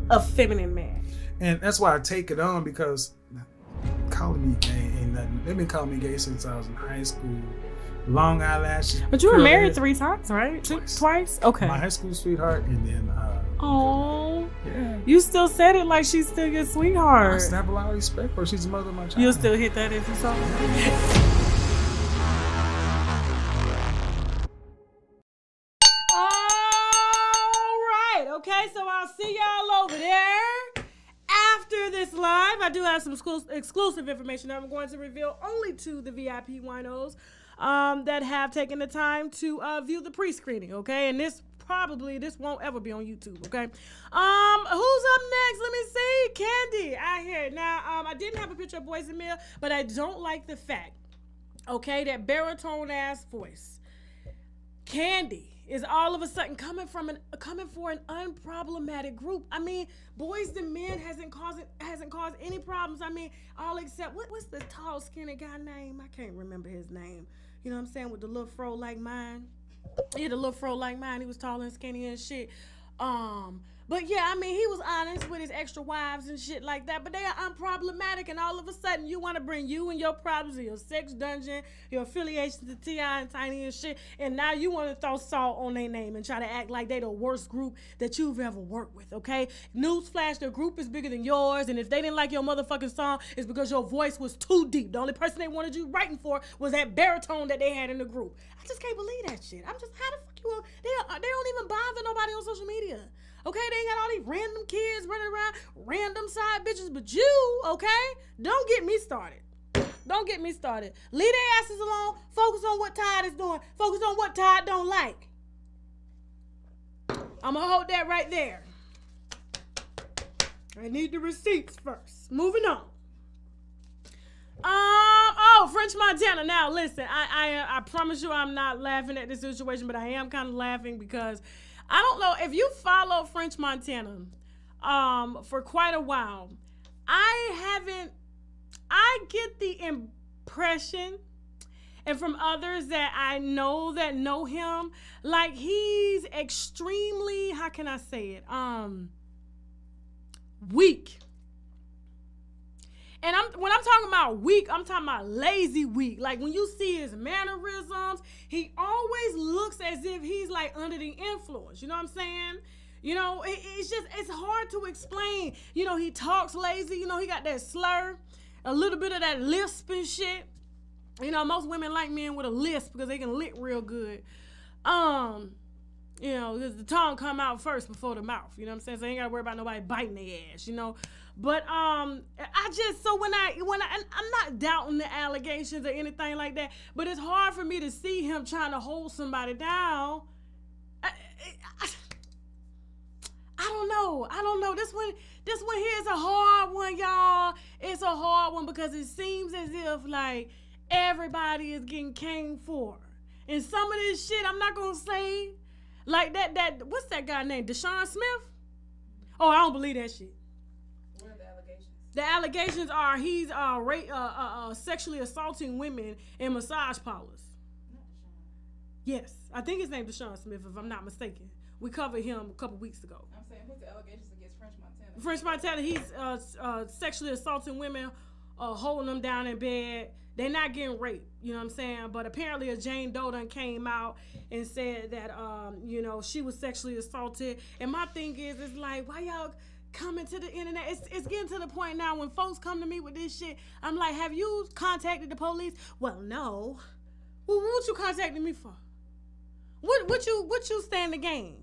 a feminine man. And that's why I take it on, because calling me gay ain't nothing. They've been calling me gay since I was in high school. Long eyelashes. But you were married 3 times, right? Twice? Okay. My high school sweetheart, and then oh, yeah. You still said it like she's still your sweetheart. I have a lot of respect for her. She's the mother of my child. You'll still hit that if you saw her? All right. Okay, so I'll see y'all over there. After this live, I do have some exclusive information that I'm going to reveal only to the VIP winos that have taken the time to view the pre-screening, okay? And this won't ever be on YouTube, okay? Who's up next? Let me see. Candy, I hear it. Now, I didn't have a picture of Boys and Mill, but I don't like the fact Okay, that baritone ass voice. Candy is all of a sudden coming for an unproblematic group. I mean, Boys II Men hasn't caused any problems. I mean, all except what's the tall skinny guy name? I can't remember his name. You know what I'm saying, with the little fro like mine. He had a little fro like mine. He was tall and skinny and shit. But yeah, I mean, he was honest with his extra wives and shit like that, but they are unproblematic, and all of a sudden you want to bring you and your problems and your sex dungeon, your affiliation to T.I. and Tiny and shit, and now you want to throw salt on their name and try to act like they the worst group that you've ever worked with, okay? Newsflash, their group is bigger than yours, and if they didn't like your motherfucking song, it's because your voice was too deep. The only person they wanted you writing for was that baritone that they had in the group. I just can't believe that shit. I'm just, how the fuck you, they don't even bother nobody on social media. Okay, they ain't got all these random kids running around, random side bitches, but you, okay? Don't get me started. Don't get me started. Leave their asses alone. Focus on what Tide is doing. Focus on what Tide don't like. I'm going to hold that right there. I need the receipts first. Moving on. French Montana. Now, listen, I promise you I'm not laughing at this situation, but I am kind of laughing because I don't know if you follow French Montana for quite a while. I get the impression, and from others that I know that know him, like he's extremely, how can I say it, weak. And when I'm talking about weak, I'm talking about lazy weak. Like when you see his mannerisms, he always looks as if he's like under the influence. You know what I'm saying? You know, it's hard to explain. You know, he talks lazy. You know, he got that slur, a little bit of that lisp and shit. You know, most women like men with a lisp because they can lick real good. You know, the tongue come out first before the mouth. You know what I'm saying? So you ain't got to worry about nobody biting their ass, you know. But I'm not doubting the allegations or anything like that, but it's hard for me to see him trying to hold somebody down. I don't know. This one here is a hard one, y'all. It's a hard one because it seems as if like everybody is getting came for. And some of this shit, I'm not gonna say like that. What's that guy named? Deshaun Smith? Oh, I don't believe that shit. What are the allegations? The allegations are he's sexually assaulting women in massage parlors. Not Deshaun. Yes, I think his name is Deshaun Smith, if I'm not mistaken. We covered him a couple weeks ago. I'm saying, what's the allegations against French Montana? French Montana, he's sexually assaulting women, holding them down in bed. They're not getting raped, you know what I'm saying? But apparently a Jane Doe done came out and said that, you know, she was sexually assaulted. And my thing is like, why y'all coming to the internet? It's getting to the point now when folks come to me with this shit, I'm like, have you contacted the police? Well, no. Well, what you contacting me for? What you stand to gain?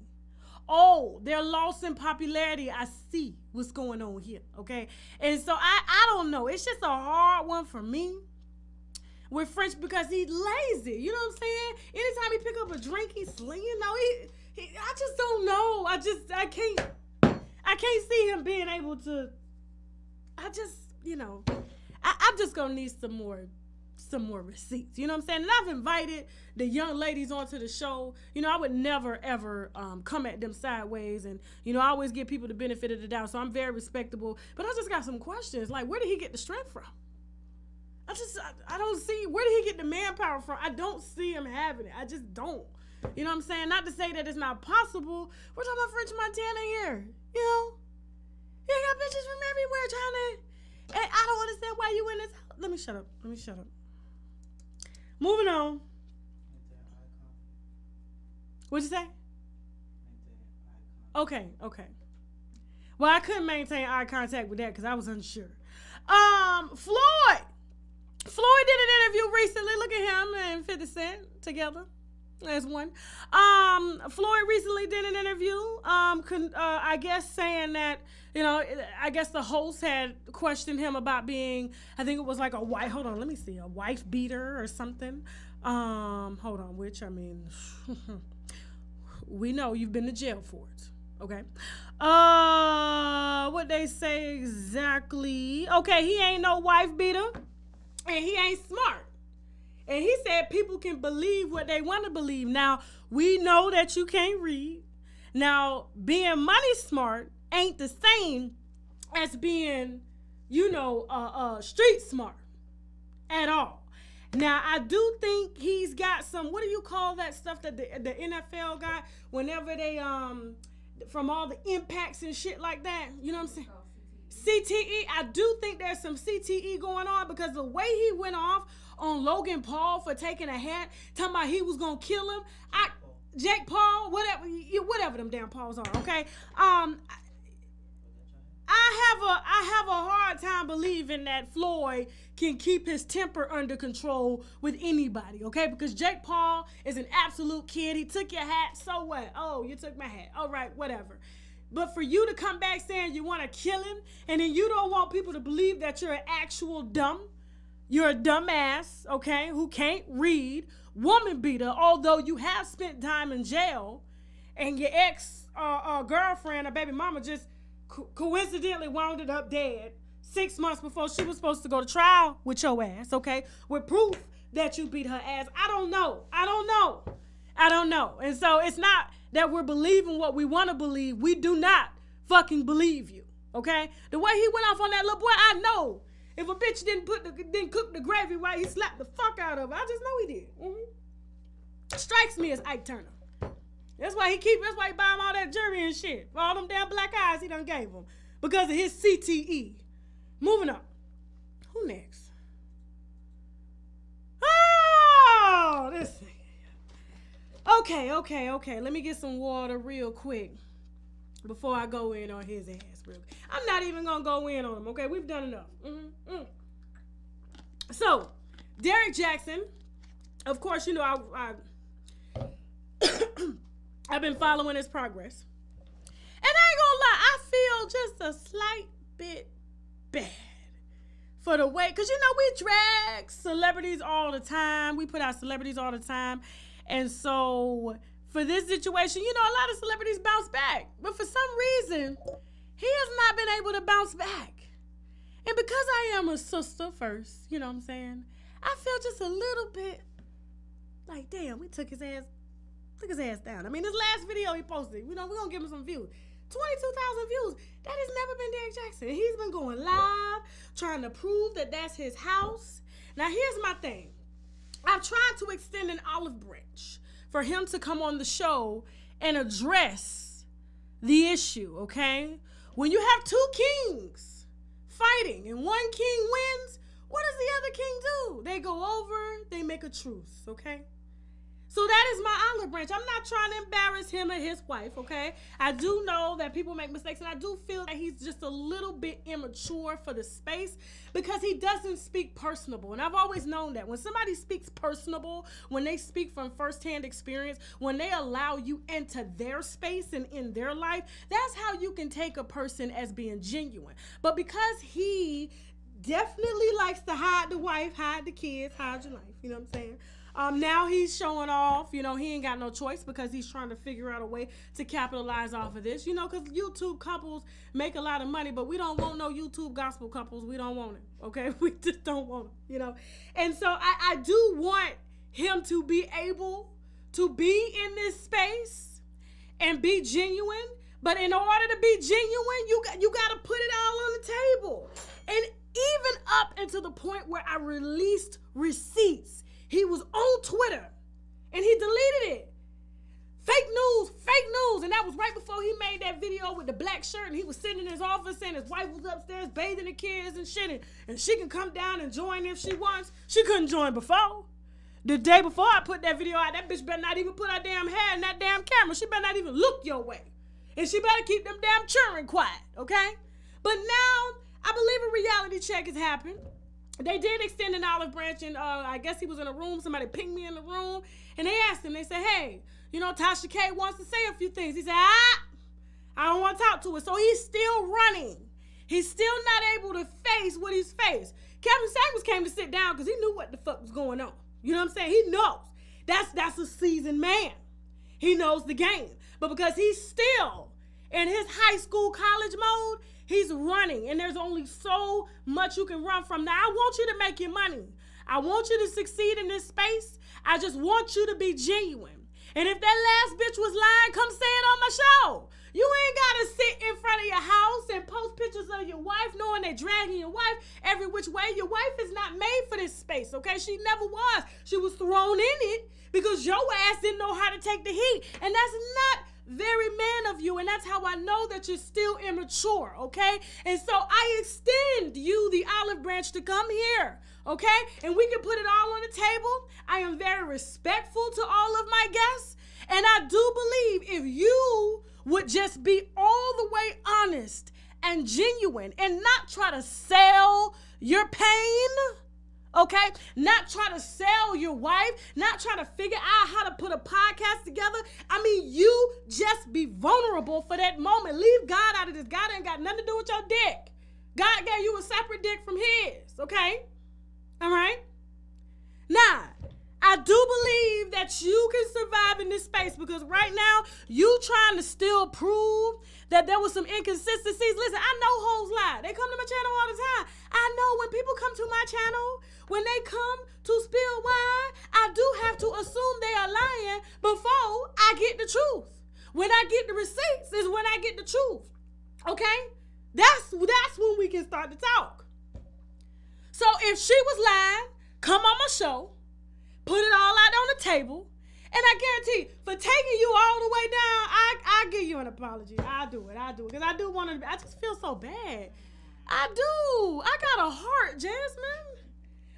Oh, they're lost in popularity. I see what's going on here, okay? And so I don't know. It's just a hard one for me with French because he's lazy. You know what I'm saying? Anytime he pick up a drink, he's slinging. You know, I just don't know. I can't see him being able to. I'm just gonna need some more receipts. You know what I'm saying? And I've invited the young ladies onto the show. You know, I would never ever come at them sideways, and you know, I always give people the benefit of the doubt. So I'm very respectable. But I just got some questions. Like, where did he get the strength from? I don't see, where did he get the manpower from? I don't see him having it. I just don't. You know what I'm saying? Not to say that it's not possible. We're talking about French Montana here. You know? You got bitches from everywhere trying to, and I don't understand why you in this house. Let me shut up. Moving on. What'd you say? Okay. Well, I couldn't maintain eye contact with that because I was unsure. Floyd did an interview recently. Look at him and 50 Cent together as one. Floyd recently did an interview, I guess saying that, you know, I guess the host had questioned him about being, I think it was like a wife beater or something. Hold on, which, I mean, we know you've been to jail for it. Okay. What they say exactly. Okay, he ain't no wife beater. And he ain't smart. And he said people can believe what they want to believe. Now, we know that you can't read. Now, being money smart ain't the same as being, street smart at all. Now, I do think he's got some, what do you call that stuff that the NFL got whenever they, from all the impacts and shit like that, you know what I'm saying? CTE, I do think there's some CTE going on because the way he went off on Logan Paul for taking a hat, talking about he was going to kill him. Jake Paul, whatever them damn Pauls are, okay? I have a hard time believing that Floyd can keep his temper under control with anybody, okay? Because Jake Paul is an absolute kid. He took your hat, so what? Oh, you took my hat. All right, whatever. But for you to come back saying you want to kill him, and then you don't want people to believe that you're an actual you're a dumbass, okay, who can't read, woman beater, although you have spent time in jail, and your ex-girlfriend or baby mama just coincidentally wound up dead 6 months before she was supposed to go to trial with your ass, okay, with proof that you beat her ass. I don't know. And so it's not that we're believing what we want to believe. We do not fucking believe you, okay? The way he went off on that little boy, I know. If a bitch didn't cook the gravy right, he slapped the fuck out of her. I just know he did. Strikes me as Ike Turner. That's why he buy him all that jewelry and shit. For all them damn black eyes he done gave him. Because of his CTE. Moving on. Who next? Oh, this thing. Okay. Let me get some water real quick before I go in on his ass real quick. I'm not even going to go in on him, okay? We've done enough. So, Derrick Jaxn, of course, I've been following his progress. And I ain't gonna lie, I feel just a slight bit bad for the way, because we drag celebrities all the time. We put out celebrities all the time. And so for this situation, a lot of celebrities bounce back. But for some reason, he has not been able to bounce back. And because I am a sister first, you know what I'm saying? I feel just a little bit like, damn, we took his ass down. I mean, this last video he posted, we're going to give him some views. 22,000 views. That has never been Derrick Jaxn. He's been going live, trying to prove that that's his house. Now, here's my thing. I've tried to extend an olive branch for him to come on the show and address the issue, okay? When you have two kings fighting and one king wins, what does the other king do? They go over, they make a truce, okay? So that is my olive branch. I'm not trying to embarrass him or his wife, okay? I do know that people make mistakes, and I do feel that he's just a little bit immature for the space because he doesn't speak personable. And I've always known that. When somebody speaks personable, when they speak from firsthand experience, when they allow you into their space and in their life, that's how you can take a person as being genuine. But because he definitely likes to hide the wife, hide the kids, hide your life, you know what I'm saying? Now he's showing off, he ain't got no choice because he's trying to figure out a way to capitalize off of this, because YouTube couples make a lot of money, but we don't want no YouTube gospel couples. We don't want it, okay? We just don't want it, And so I do want him to be able to be in this space and be genuine, but in order to be genuine, you got to put it all on the table. And even up until the point where I released receipts, he was on Twitter, and he deleted it. Fake news. And that was right before he made that video with the black shirt, and he was sitting in his office, and his wife was upstairs bathing the kids and shit, and she can come down and join if she wants. She couldn't join before. The day before I put that video out, that bitch better not even put her damn hair in that damn camera. She better not even look your way. And she better keep them damn children quiet, okay? But now, I believe a reality check has happened. They did extend an olive branch, and I guess he was in a room. Somebody pinged me in the room, and they asked him. They said, hey, Tasha K wants to say a few things. He said, I don't want to talk to her. So he's still running. He's still not able to face what he's faced. Kevin Samuels came to sit down because he knew what the fuck was going on. You know what I'm saying? He knows. That's a seasoned man. He knows the game. But because he's still in his high school, college mode, he's running, and there's only so much you can run from. Now, I want you to make your money. I want you to succeed in this space. I just want you to be genuine. And if that last bitch was lying, come say it on my show. You ain't gotta sit in front of your house and post pictures of your wife knowing they dragging your wife every which way. Your wife is not made for this space, okay? She never was. She was thrown in it because your ass didn't know how to take the heat. And that's not very man of you, and that's how I know that you're still immature, okay? And so I extend you the olive branch to come here, okay? And we can put it all on the table. I am very respectful to all of my guests, and I do believe if you would just be all the way honest and genuine and not try to sell your pain, okay? Not try to sell your wife, not try to figure out how to put a podcast together. I mean, you just be vulnerable for that moment. Leave God out of this. God ain't got nothing to do with your dick. God gave you a separate dick from his, okay? All right? Now, I do believe that you can survive in this space because right now, you trying to still prove that there was some inconsistencies. Listen, I know hoes lie. They come to my channel all the time. I know when people come to my channel, when they come to spill wine, I do have to assume they are lying before I get the truth. When I get the receipts is when I get the truth. Okay? That's when we can start to talk. So if she was lying, come on my show, put it all out on the table, and I guarantee for taking you all the way down, I give you an apology. I do it, because I do want to. I just feel so bad. I do. I got a heart, Jasmine.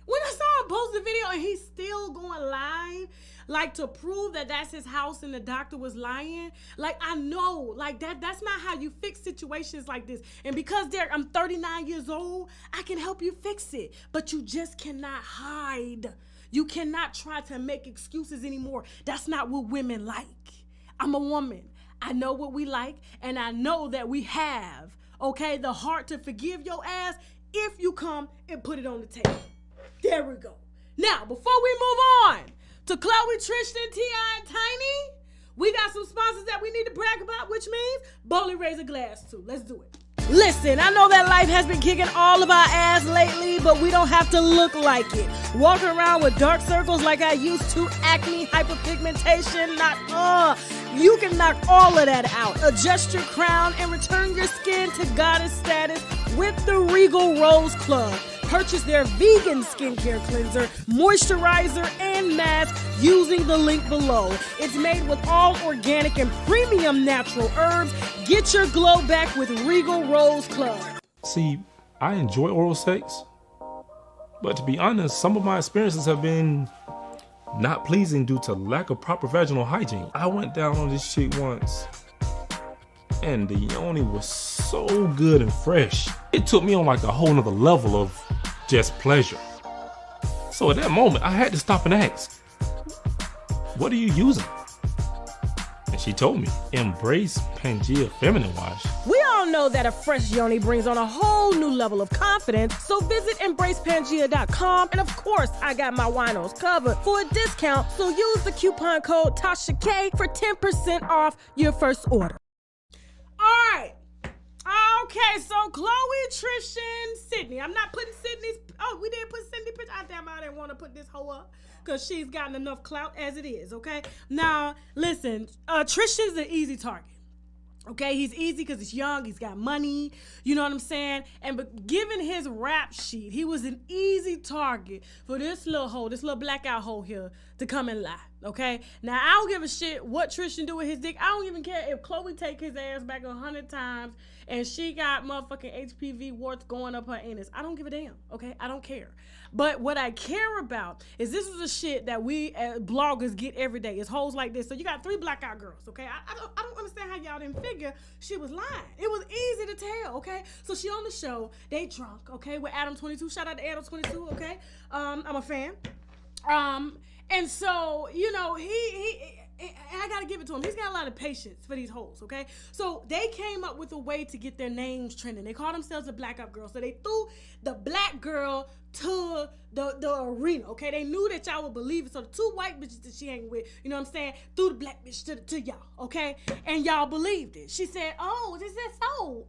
When I saw him post the video and he's still going live, like to prove that that's his house and the doctor was lying, like I know, like that's not how you fix situations like this. And because Derrick, I'm 39 years old, I can help you fix it. But you just cannot hide. You cannot try to make excuses anymore. That's not what women like. I'm a woman. I know what we like, and I know that we have, okay, the heart to forgive your ass if you come and put it on the table. There we go. Now, before we move on to Khloe, Tristan, T.I., and Tiny, we got some sponsors that we need to brag about, which means boldly raise a glass to. Let's do it. Listen, I know that life has been kicking all of our ass lately, but we don't have to look like it. Walking around with dark circles like I used to, acne, hyperpigmentation, you can knock all of that out. Adjust your crown and return your skin to goddess status with the Regal Rose Club. Purchase their vegan skincare cleanser, moisturizer, and mask using the link below. It's made with all organic and premium natural herbs. Get your glow back with Regal Rose Club. See, I enjoy oral sex, but to be honest, some of my experiences have been not pleasing due to lack of proper vaginal hygiene. I went down on this shit once, and the yoni was so good and fresh. It took me on like a whole nother level of just pleasure. So at that moment, I had to stop and ask, what are you using? And she told me, Embrace Pangea Feminine Wash. We all know that a fresh yoni brings on a whole new level of confidence, so visit embracepangea.com, and of course, I got my winos covered for a discount, so use the coupon code TASHAK for 10% off your first order. All right. Okay, so Khloe, Tristan, Sydney. I'm not putting Sydney's. Oh, we didn't put Sydney picture. I didn't want to put this hoe up because she's gotten enough clout as it is. Okay. Now, listen. Tristan's an easy target. Okay, he's easy because he's young. He's got money. You know what I'm saying? But given his rap sheet, he was an easy target for this little hoe, this little blackout hoe here, to come and lie. Okay. Now I don't give a shit what Tristan do with his dick. I don't even care if Khloe take his ass back 100 times and she got motherfucking HPV warts going up her anus. I don't give a damn. Okay, I don't care. But what I care about is this is the shit that we as bloggers get every day. It's hoes like this. So you got 3 blackout girls. Okay, I don't understand how y'all didn't figure she was lying. It was easy to tell. Okay, so she on the show. They drunk. Okay, with Adam 22. Shout out to Adam 22. Okay, I'm a fan. And so, you know, I gotta give it to him. He's got a lot of patience for these hoes, okay? So they came up with a way to get their names trending. They called themselves the Blackout Girl. So they threw the black girl to the arena, okay? They knew that y'all would believe it. So the 2 white bitches that she hang with, you know what I'm saying, threw the black bitch to y'all, okay? And y'all believed it. She said, oh, this is so.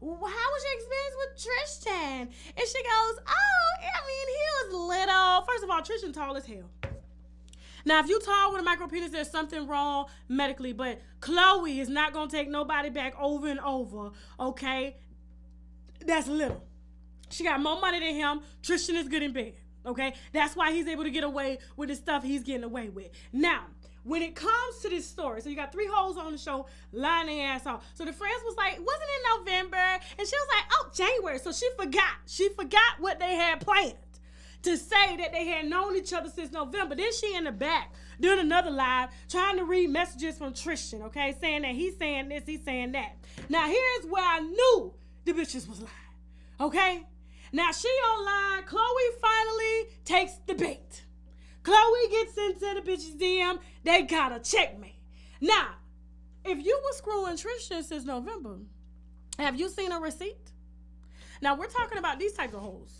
how was your experience with Tristan? And she goes, oh, I mean, he was little. First of all, Tristan tall as hell. Now, if you tall with a micro penis, there's something wrong medically, but Khloe is not going to take nobody back over and over, okay? That's little. She got more money than him. Tristan is good in bed, okay? That's why he's able to get away with the stuff he's getting away with. Now, when it comes to this story, so you got 3 hoes on the show lying their ass off. So the friends was like, wasn't it November? And she was like, oh, January. So she forgot. She forgot what they had planned to say that they had known each other since November. Then she in the back doing another live trying to read messages from Tristan, okay? Saying that he's saying this, he's saying that. Now here's where I knew the bitches was lying, okay? Now she online. Khloe finally takes the bait. Khloe gets into the bitch's DM. They gotta check me. Now, if you were screwing Tristan since November, have you seen a receipt? Now, we're talking about these types of hoes.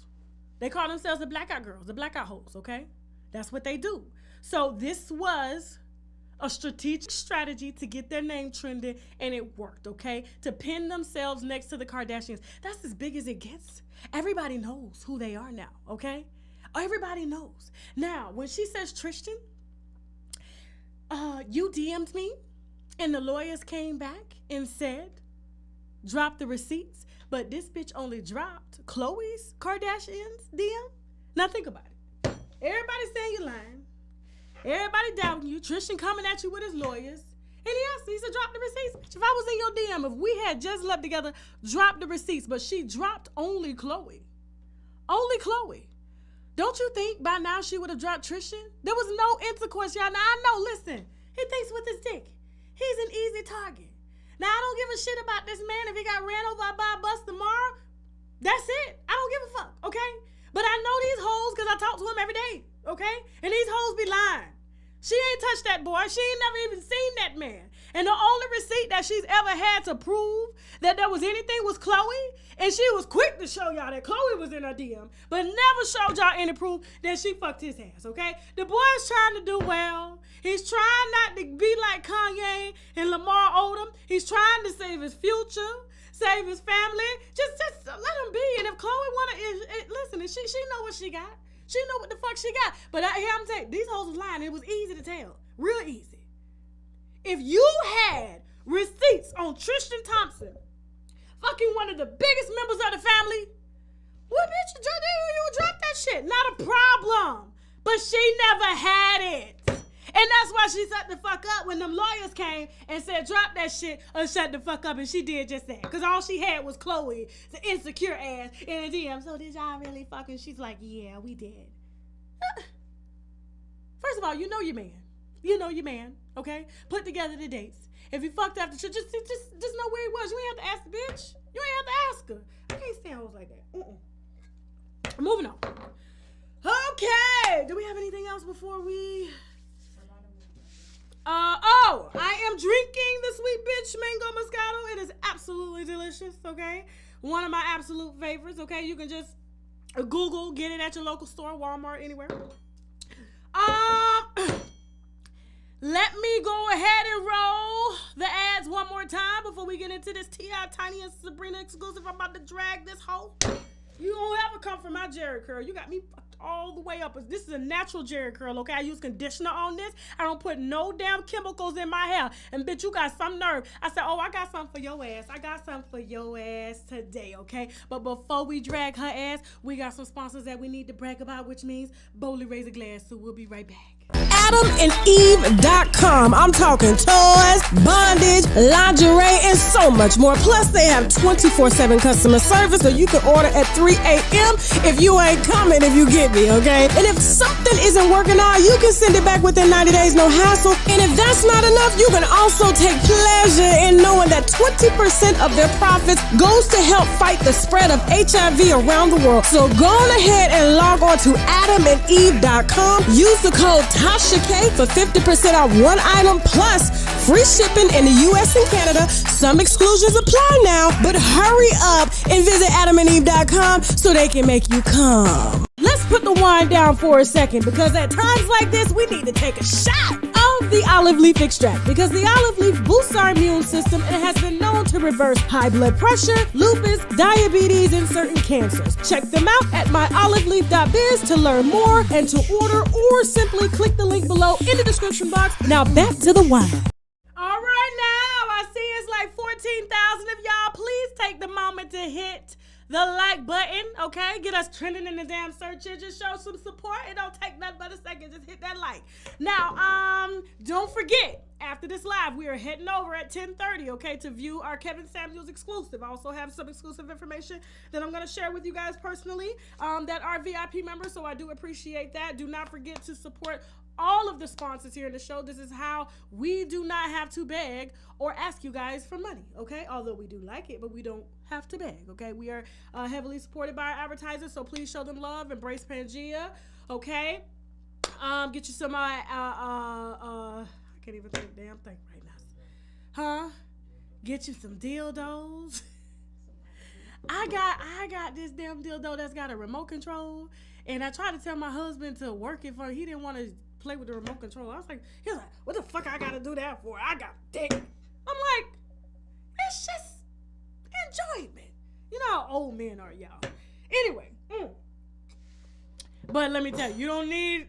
They call themselves the blackout girls, the blackout hoes, okay? That's what they do. So this was a strategic strategy to get their name trending, and it worked, okay? To pin themselves next to the Kardashians. That's as big as it gets. Everybody knows who they are now, okay? Everybody knows. Now, when she says, Tristan, you DM'd me, and the lawyers came back and said, drop the receipts, but this bitch only dropped Khloe's Kardashians DM. Now think about it. Everybody saying you're lying. Everybody doubting you. Tristan coming at you with his lawyers. And he said, drop the receipts. Bitch, if I was in your DM, if we had just left together, drop the receipts. But she dropped only Khloe. Only Khloe. Don't you think by now she would have dropped Tristan? There was no intercourse, y'all. Now, I know, listen, he thinks with his dick. He's an easy target. Now, I don't give a shit about this man. If he got ran over by a bus tomorrow, that's it. I don't give a fuck, okay? But I know these hoes because I talk to him every day, okay? And these hoes be lying. She ain't touched that boy. She ain't never even seen that man. And the only receipt that she's ever had to prove that there was anything was Khloe. And she was quick to show y'all that Khloe was in her DM, but never showed y'all any proof that she fucked his ass, okay? The boy's trying to do well. He's trying not to be like Kanye and Lamar Odom. He's trying to save his future, save his family. Just let him be. And if Khloe listen, she know what she got. She know what the fuck she got. But I'm telling you, these hoes was lying. It was easy to tell. Real easy. If you had receipts on Tristan Thompson, fucking one of the biggest members of the family, what bitch you drop that shit? Not a problem. But she never had it. And that's why she shut the fuck up when them lawyers came and said, drop that shit or shut the fuck up. And she did just that. Because all she had was Khloe, the insecure ass, in a DM. So did y'all really fucking? She's like, yeah, we did. First of all, you know your man. You know your man, okay? Put together the dates. If you fucked after shit, just know where he was. You ain't have to ask the bitch. You ain't have to ask her. I can't stand hoes like that. Moving on. Okay. Do we have anything else before we... I am drinking the Sweet Bitch Mango Moscato. It is absolutely delicious, okay? One of my absolute favorites, okay? You can just Google, get it at your local store, Walmart, anywhere. Let me go ahead and roll the ads one more time before we get into this T.I. Tiny and Sabrina exclusive. I'm about to drag this hoe. You don't ever come from my Jerry curl. You got me fucked all the way up. This is a natural Jerry curl, okay? I use conditioner on this. I don't put no damn chemicals in my hair. And bitch, you got some nerve. I said, oh, I got something for your ass. I got something for your ass today, okay? But before we drag her ass, we got some sponsors that we need to brag about, which means Bowley Razor Glass. So we'll be right back. AdamandEve.com. I'm talking toys, bondage, lingerie, and so much more. Plus, they have 24/7 customer service, so you can order at 3 a.m. if you ain't coming, if you get me, okay? And if something isn't working out, you can send it back within 90 days, no hassle. And if that's not enough, you can also take pleasure in knowing that 20% of their profits goes to help fight the spread of HIV around the world. So go on ahead and log on to AdamandEve.com. Use the code Tasha K for 50% off one item plus free shipping in the U.S. and Canada. Some exclusions apply now, but hurry up and visit AdamandEve.com so they can make you come. Let's put the wine down for a second, because at times like this, we need to take a shot of the olive leaf extract, because the olive leaf boosts our immune system and has been known to reverse high blood pressure, lupus, diabetes, and certain cancers. Check them out at myoliveleaf.biz to learn more and to order, or simply click the link below in the description box. Now back to the wine. All right, now I see it's like 14,000 of y'all. Please take the moment to hit the like button, okay? Get us trending in the damn search engine. Show some support. It don't take nothing but a second. Just hit that like. Now, don't forget, after this live, we are heading over at 10:30, okay, to view our Kevin Samuels exclusive. I also have some exclusive information that I'm going to share with you guys personally that are VIP members, so I do appreciate that. Do not forget to support all of the sponsors here in the show. This is how we do not have to beg or ask you guys for money, okay? Although we do like it, but we don't have to beg, okay? We are heavily supported by our advertisers, so please show them love. Embrace Pangea, okay? Get you some, I can't even think damn thing right now. Get you some dildos. I got this damn dildo that's got a remote control, and I tried to tell my husband to work it for him. He didn't want to play with the remote control. I was like, he was like, what the fuck I gotta do that for? I got dick. I'm like, it's just enjoyment. You know how old men are, y'all. Anyway, but let me tell you, you don't need,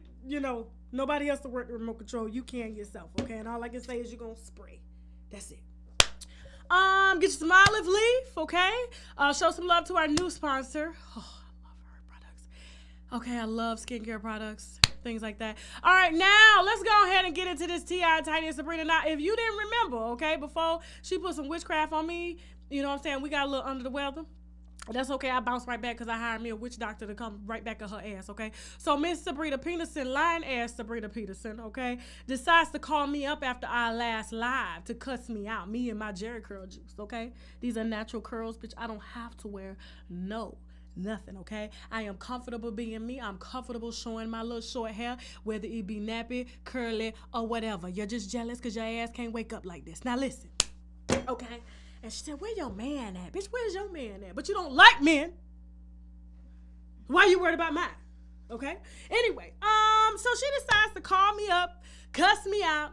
nobody else to work the remote control. You can yourself, okay? And all I can say is you're gonna spray. That's it. Get you some olive leaf, okay? Show some love to our new sponsor. Oh, I love her products. Okay, I love skincare products, things like that. All right, now let's go ahead and get into this T.I. Tiny and Sabrina. Now, if you didn't remember, okay, before she put some witchcraft on me, you know what I'm saying? We got a little under the weather. That's okay. I bounced right back because I hired me a witch doctor to come right back at her ass, okay? So Miss Sabrina Peterson, lying ass Sabrina Peterson, okay, decides to call me up after our last live to cuss me out, me and my Jerry curl juice, okay? These are natural curls, bitch. I don't have to wear nothing, okay? I am comfortable being me. I'm comfortable showing my little short hair, whether it be nappy, curly, or whatever. You're just jealous because your ass can't wake up like this. Now listen, okay? And she said, where your man at? Bitch, where's your man at? But you don't like men. Why you worried about mine? Okay? Anyway, so she decides to call me up, cuss me out,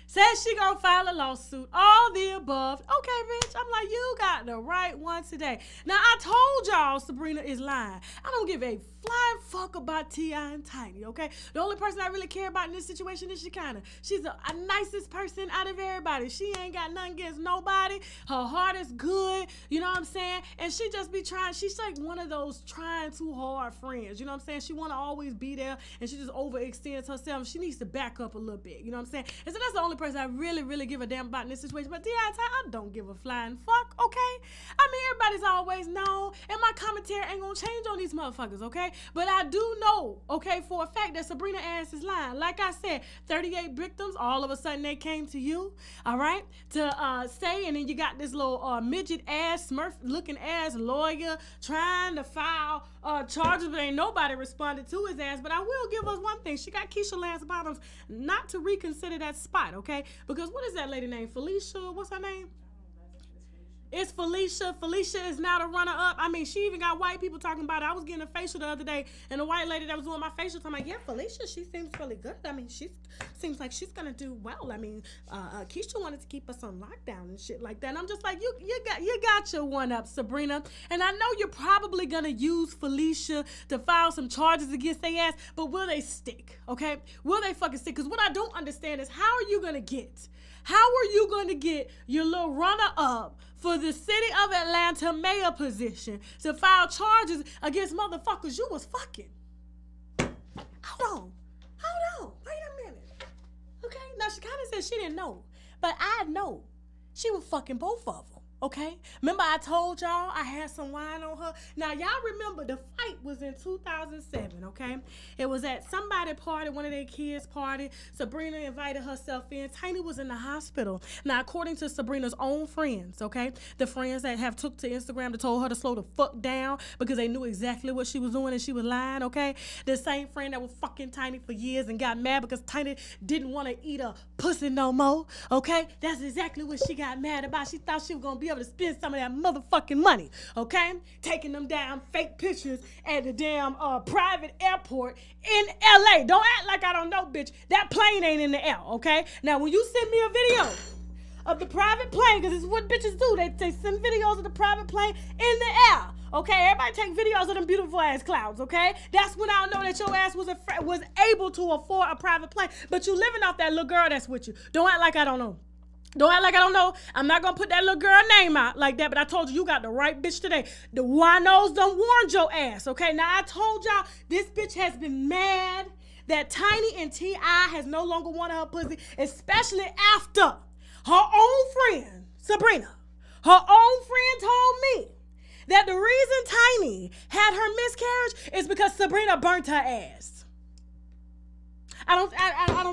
says she gonna file a lawsuit, all the above. Okay, bitch. I'm like, you got the right one today. Now, I told y'all Sabrina is lying. I don't give a flying fuck about T.I. and Tiny, okay? The only person I really care about in this situation is Shekinah. She's the nicest person out of everybody. She ain't got nothing against nobody. Her heart is good, you know what I'm saying? And she just be trying, she's like one of those trying too hard friends, you know what I'm saying? She want to always be there, and she just overextends herself. She needs to back up a little bit, you know what I'm saying? And so that's the only person I really, really give a damn about in this situation. But T.I. and Tiny, I don't give a flying fuck, okay? I mean, everybody's always known, and my commentary ain't gonna change on these motherfuckers, okay? But I do know, okay, for a fact that Sabrina ass is lying. Like I said, 38 victims, all of a sudden they came to you, all right, to say, and then you got this little midget ass, smurf looking ass lawyer trying to file charges, but ain't nobody responded to his ass. But I will give us one thing. She got Keisha Lance Bottoms not to reconsider that spot, okay? Because what is that lady name? Felicia, what's her name? It's Felicia. Felicia is now the runner-up. I mean, she even got white people talking about it. I was getting a facial the other day, and the white lady that was doing my facial told me, yeah, Felicia, she seems really good. I mean, she seems like she's going to do well. I mean, Keisha wanted to keep us on lockdown and shit like that. And I'm just like, you got your one-up, Sabrina. And I know you're probably going to use Felicia to file some charges against their ass, but will they stick, okay? Will they fucking stick? Because what I don't understand is how are you going to get your little runner-up for the city of Atlanta mayor position to file charges against motherfuckers you was fucking? Hold on. Wait a minute. Okay? Now, she kind of said she didn't know, but I know she was fucking both of them. Okay? Remember I told y'all I had some wine on her? Now, y'all remember the fight was in 2007, okay? It was at somebody's party, one of their kids' party. Sabrina invited herself in. Tiny was in the hospital. Now, according to Sabrina's own friends, okay? The friends that have took to Instagram to told her to slow the fuck down because they knew exactly what she was doing and she was lying, okay? The same friend that was fucking Tiny for years and got mad because Tiny didn't want to eat a pussy no more, okay? That's exactly what she got mad about. She thought she was going to be able to spend some of that motherfucking money, okay? Taking them damn fake pictures at the damn private airport in LA. Don't act like I don't know, bitch. That plane ain't in the air, okay? Now, when you send me a video of the private plane, because this is what bitches do. They send videos of the private plane in the air. Okay, everybody take videos of them beautiful ass clouds, okay? That's when I'll know that your ass was able to afford a private plane. But you living off that little girl that's with you. Don't act like I don't know. Don't act like I don't know. I'm not going to put that little girl name out like that, but I told you got the right bitch today. The winos done warned your ass, okay? Now, I told y'all this bitch has been mad that Tiny and T.I. has no longer wanted her pussy, especially after her own friend, Sabrina, her own friend told me that the reason Tiny had her miscarriage is because Sabrina burnt her ass. I don't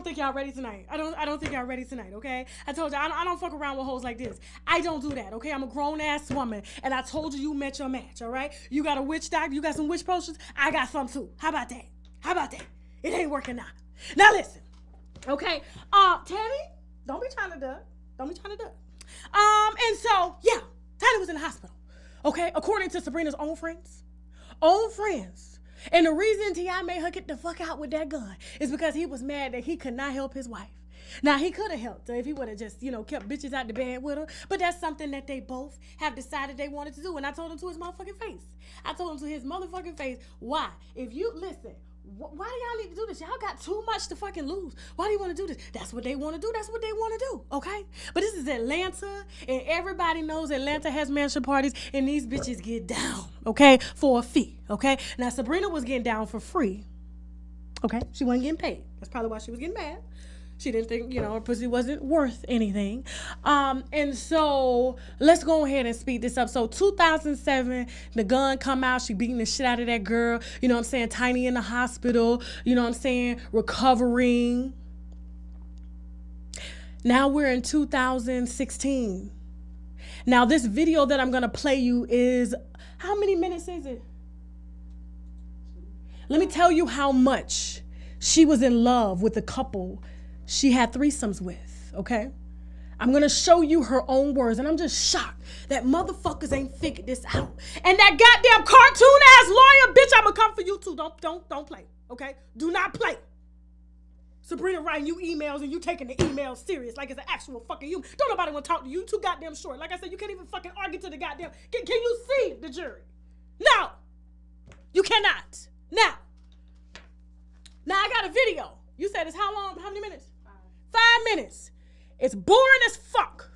think y'all ready tonight. I don't think y'all ready tonight, okay? I told y'all I don't fuck around with hoes like this. I don't do that, okay? I'm a grown ass woman, and I told you met your match, all right? You got a witch doctor, you got some witch potions, I got some too. How about that? How about that? It ain't working now. Now listen, okay? Tammy, don't be trying to duck. Don't be trying to duck. And so yeah, Tiny was in the hospital, okay? According to Sabrina's own friends. And the reason T.I. made her get the fuck out with that gun is because he was mad that he could not help his wife. Now, he could have helped her if he would have just, kept bitches out the bed with her. But that's something that they both have decided they wanted to do. And I told him to his motherfucking face. Why? If you, listen, why do y'all need to do this? Y'all got too much to fucking lose. Why do you want to do this? That's what they want to do. That's what they want to do, okay? But this is Atlanta, and everybody knows Atlanta has mansion parties, and these bitches get down, okay, for a fee, okay? Now, Sabrina was getting down for free, okay? She wasn't getting paid. That's probably why she was getting mad. She didn't think, her pussy wasn't worth anything. And so let's go ahead and speed this up. So 2007, the gun come out. She beating the shit out of that girl. You know what I'm saying? Tiny in the hospital. You know what I'm saying? Recovering. Now we're in 2016. Now this video that I'm going to play you is, how many minutes is it? Let me tell you how much she was in love with the couple she had threesomes with, okay? I'm going to show you her own words, and I'm just shocked that motherfuckers ain't figured this out. And that goddamn cartoon-ass lawyer, bitch, I'm going to come for you too. Don't play, okay? Do not play. Sabrina writing you emails, and you taking the emails serious like it's an actual fucking human. Don't nobody want to talk to you. You too goddamn short. Like I said, you can't even fucking argue to the goddamn... Can you see the jury? No. You cannot. Now I got a video. You said it's how long? How many minutes? 5 minutes. It's boring as fuck.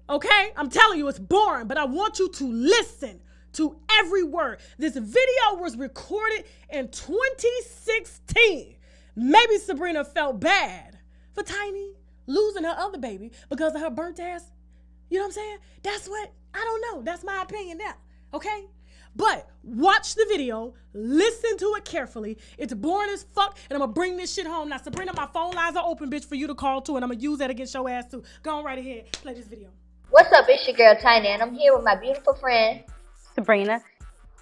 Okay? I'm telling you, it's boring, but I want you to listen to every word. This video was recorded in 2016. Maybe Sabrina felt bad for Tiny losing her other baby because of her burnt ass. You know what I'm saying? That's what, I don't know. That's my opinion now. Okay? But watch the video, listen to it carefully. It's boring as fuck, and I'm gonna bring this shit home. Now, Sabrina, my phone lines are open, bitch, for you to call too, and I'm gonna use that against your ass too. Go on right ahead, play this video. What's up, it's your girl Tiny, and I'm here with my beautiful friend Sabrina.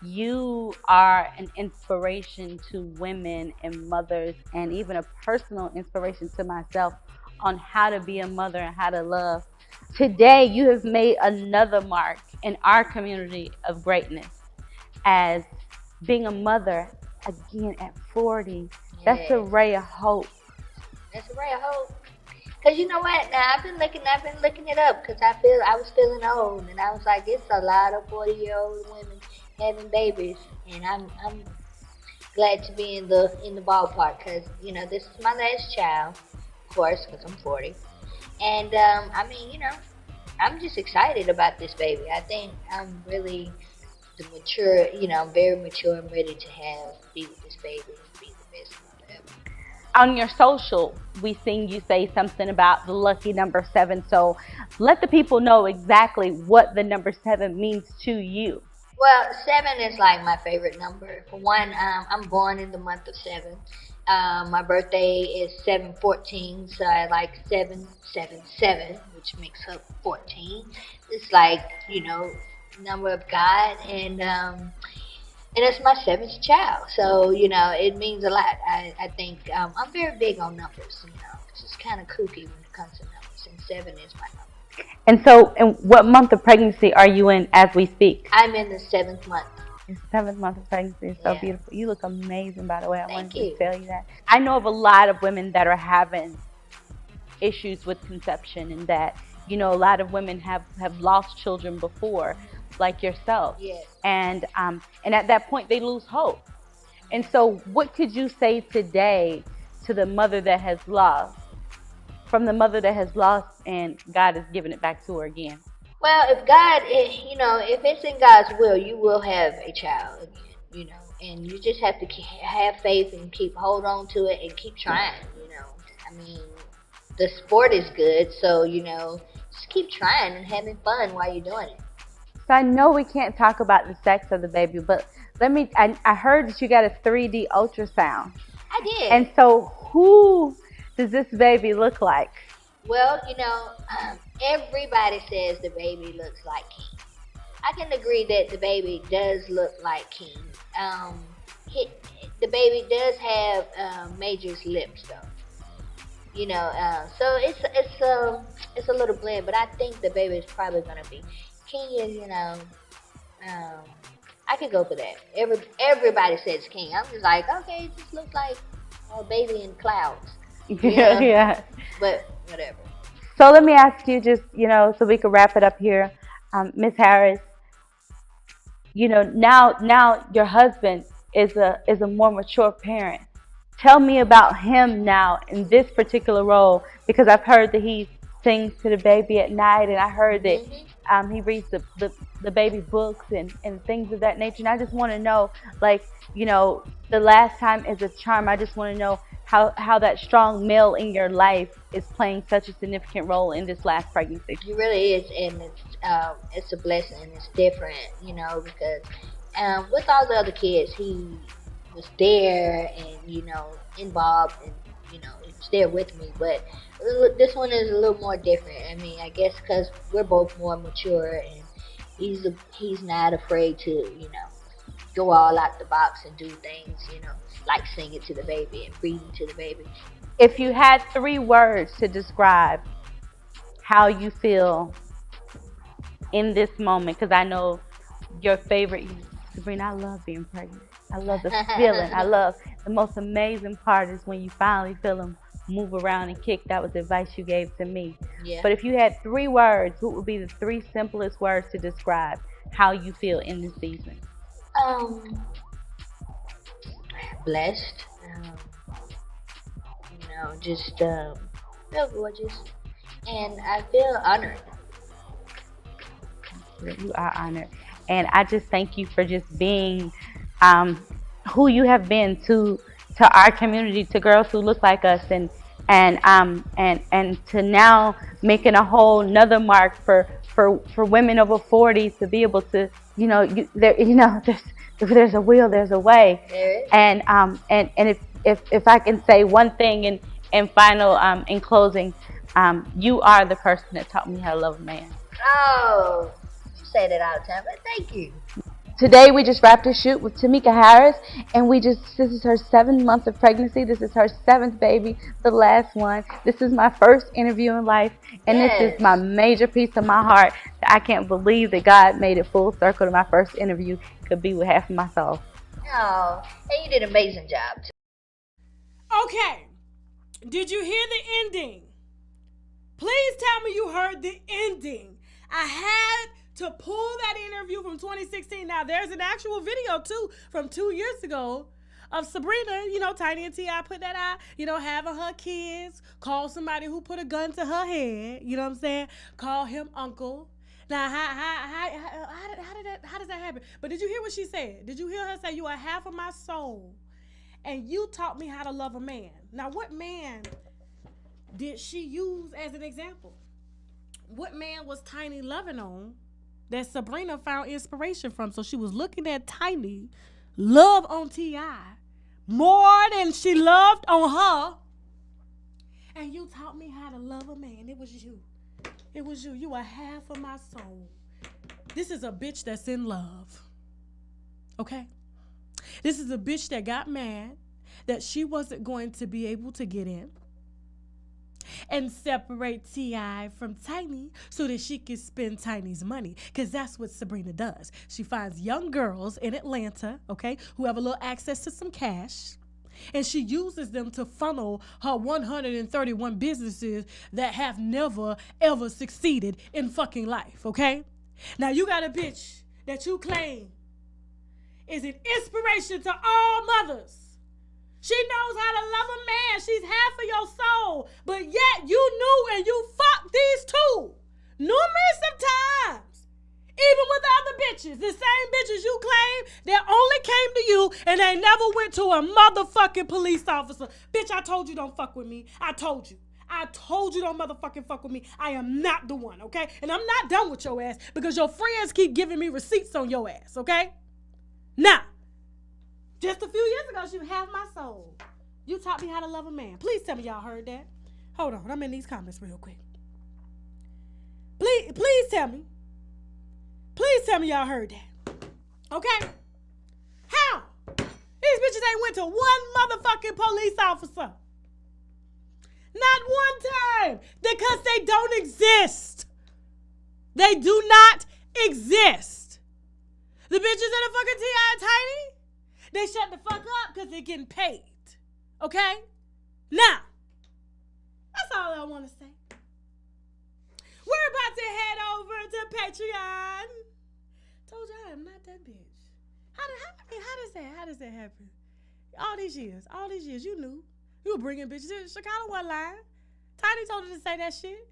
You are an inspiration to women and mothers, and even a personal inspiration to myself on how to be a mother and how to love. Today, you have made another mark in our community of greatness as being a mother again at 40. Yeah. That's a ray of hope. That's a ray of hope. Cause you know what? Now I've been looking it up because I was feeling old, and I was like, it's a lot of 40-year-old women having babies, and I'm glad to be in the ballpark because this is my last child, of course, because I'm 40, and I'm just excited about this baby. I think I'm really mature, I'm very mature and ready to be with this baby and be the best mother ever. On your social, we seen you say something about the lucky number 7. So let the people know exactly what the number 7 means to you. Well, 7 is like my favorite number. For one, I'm born in the month of 7. My birthday is 7/14, so I like 777, which makes up 14. It's like, number of God, and it's my 7th child, so it means a lot. I think I'm very big on numbers. It's just kind of kooky when it comes to numbers, and 7 is my number. And so, in what month of pregnancy are you in as we speak? I'm in the 7th month. Your 7th month of pregnancy is so beautiful. You look amazing, by the way. I wanted to tell you that. I know of a lot of women that are having issues with conception, and that You know, a lot of women have lost children before, like yourself. Yes. And at that point, they lose hope. And so what could you say today to the mother that has lost, from the mother that has lost and God has given it back to her again? Well, if God, if it's in God's will, you will have a child again, and you just have to have faith and hold on to it and keep trying, I mean, the sport is good, so, just keep trying and having fun while you're doing it. So I know we can't talk about the sex of the baby, but I heard that you got a 3D ultrasound. I did. And so who does this baby look like? Well, everybody says the baby looks like King. I can agree that the baby does look like King. The baby does have Major's lips, though. So it's a little blend, but I think the baby is probably gonna be King. Is I could go for that. Everybody says King. I'm just like, okay, it just looks like a baby in clouds. Yeah. But whatever. So let me ask you, just so we can wrap it up here, Miss Harris. Now your husband is a more mature parent. Tell me about him now in this particular role, because I've heard that he sings to the baby at night, and I heard that he reads the baby books and things of that nature. And I just want to know, the last time is a charm. I just want to know how that strong male in your life is playing such a significant role in this last pregnancy. It really is, and it's a blessing. It's different, because with all the other kids, he was there and involved, and he was there with me. But this one is a little more different. I mean, I guess because we're both more mature, and he's not afraid to go all out the box and do things, like singing to the baby and breathing to the baby. If you had 3 words to describe how you feel in this moment, because I know your favorite, Sabrina, I love being pregnant. I love the feeling. I love the most amazing part is when you finally feel them move around and kick. That was the advice you gave to me. Yeah. But if you had 3 words, what would be the 3 simplest words to describe how you feel in this season? Blessed. Just feel gorgeous, and I feel honored. You are honored, and I just thank you for just being who you have been to our community, to girls who look like us, and to now making a whole nother mark for women over 40 to be able to, there's a will, there's a way. There is. And if I can say one thing in final, in closing, you are the person that taught me how to love a man. Oh, you say that all the time, but thank you. Today we just wrapped a shoot with Tamika Harris, and this is her 7th month of pregnancy. This is her 7th baby, the last one. This is my first interview in life, and This is my major piece of my heart. I can't believe that God made it full circle to my first interview could be with half of my soul. Oh, and you did an amazing job too. Okay, did you hear the ending? Please tell me you heard the ending. I had to pull that interview from 2016. Now, there's an actual video, too, from 2 years ago of Sabrina, Tiny and T.I. put that out, having her kids call somebody who put a gun to her head, you know what I'm saying? Call him uncle. Now, how does that happen? But did you hear what she said? Did you hear her say, you are half of my soul, and you taught me how to love a man? Now, what man did she use as an example? What man was Tiny loving on that Sabrina found inspiration from? So she was looking at Tiny love on T.I. more than she loved on her. And you taught me how to love a man. It was you. It was you. You are half of my soul. This is a bitch that's in love. Okay? This is a bitch that got mad that she wasn't going to be able to get in and separate T.I. from Tiny so that she can spend Tiny's money. Because that's what Sabrina does. She finds young girls in Atlanta, okay, who have a little access to some cash, And she uses them to funnel her 131 businesses that have never, ever succeeded in fucking life, okay? Now, you got a bitch that you claim is an inspiration to all mothers. She knows how to love a man. She's half of your soul. But yet you knew and you fucked these two numerous of times. Even with other bitches. The same bitches you claim that only came to you and they never went to a motherfucking police officer. Bitch, I told you don't fuck with me. I told you don't motherfucking fuck with me. I am not the one, okay? And I'm not done with your ass because your friends keep giving me receipts on your ass, okay? Now, just a few years ago, she was half my soul. You taught me how to love a man. Please tell me y'all heard that. Hold on, I'm in these comments real quick. Please tell me. Please tell me y'all heard that. Okay? How? These bitches ain't went to one motherfucking police officer. Not one time. Because they don't exist. They do not exist. The bitches that are fucking T.I. and Tiny, they shut the fuck up because they're getting paid. Okay? Now, that's all I want to say. We're about to head over to Patreon. Told you I am not that bitch. How does that happen? All these years, you knew. You were bringing bitches in. Chicago wasn't lying. Tiny told her to say that shit.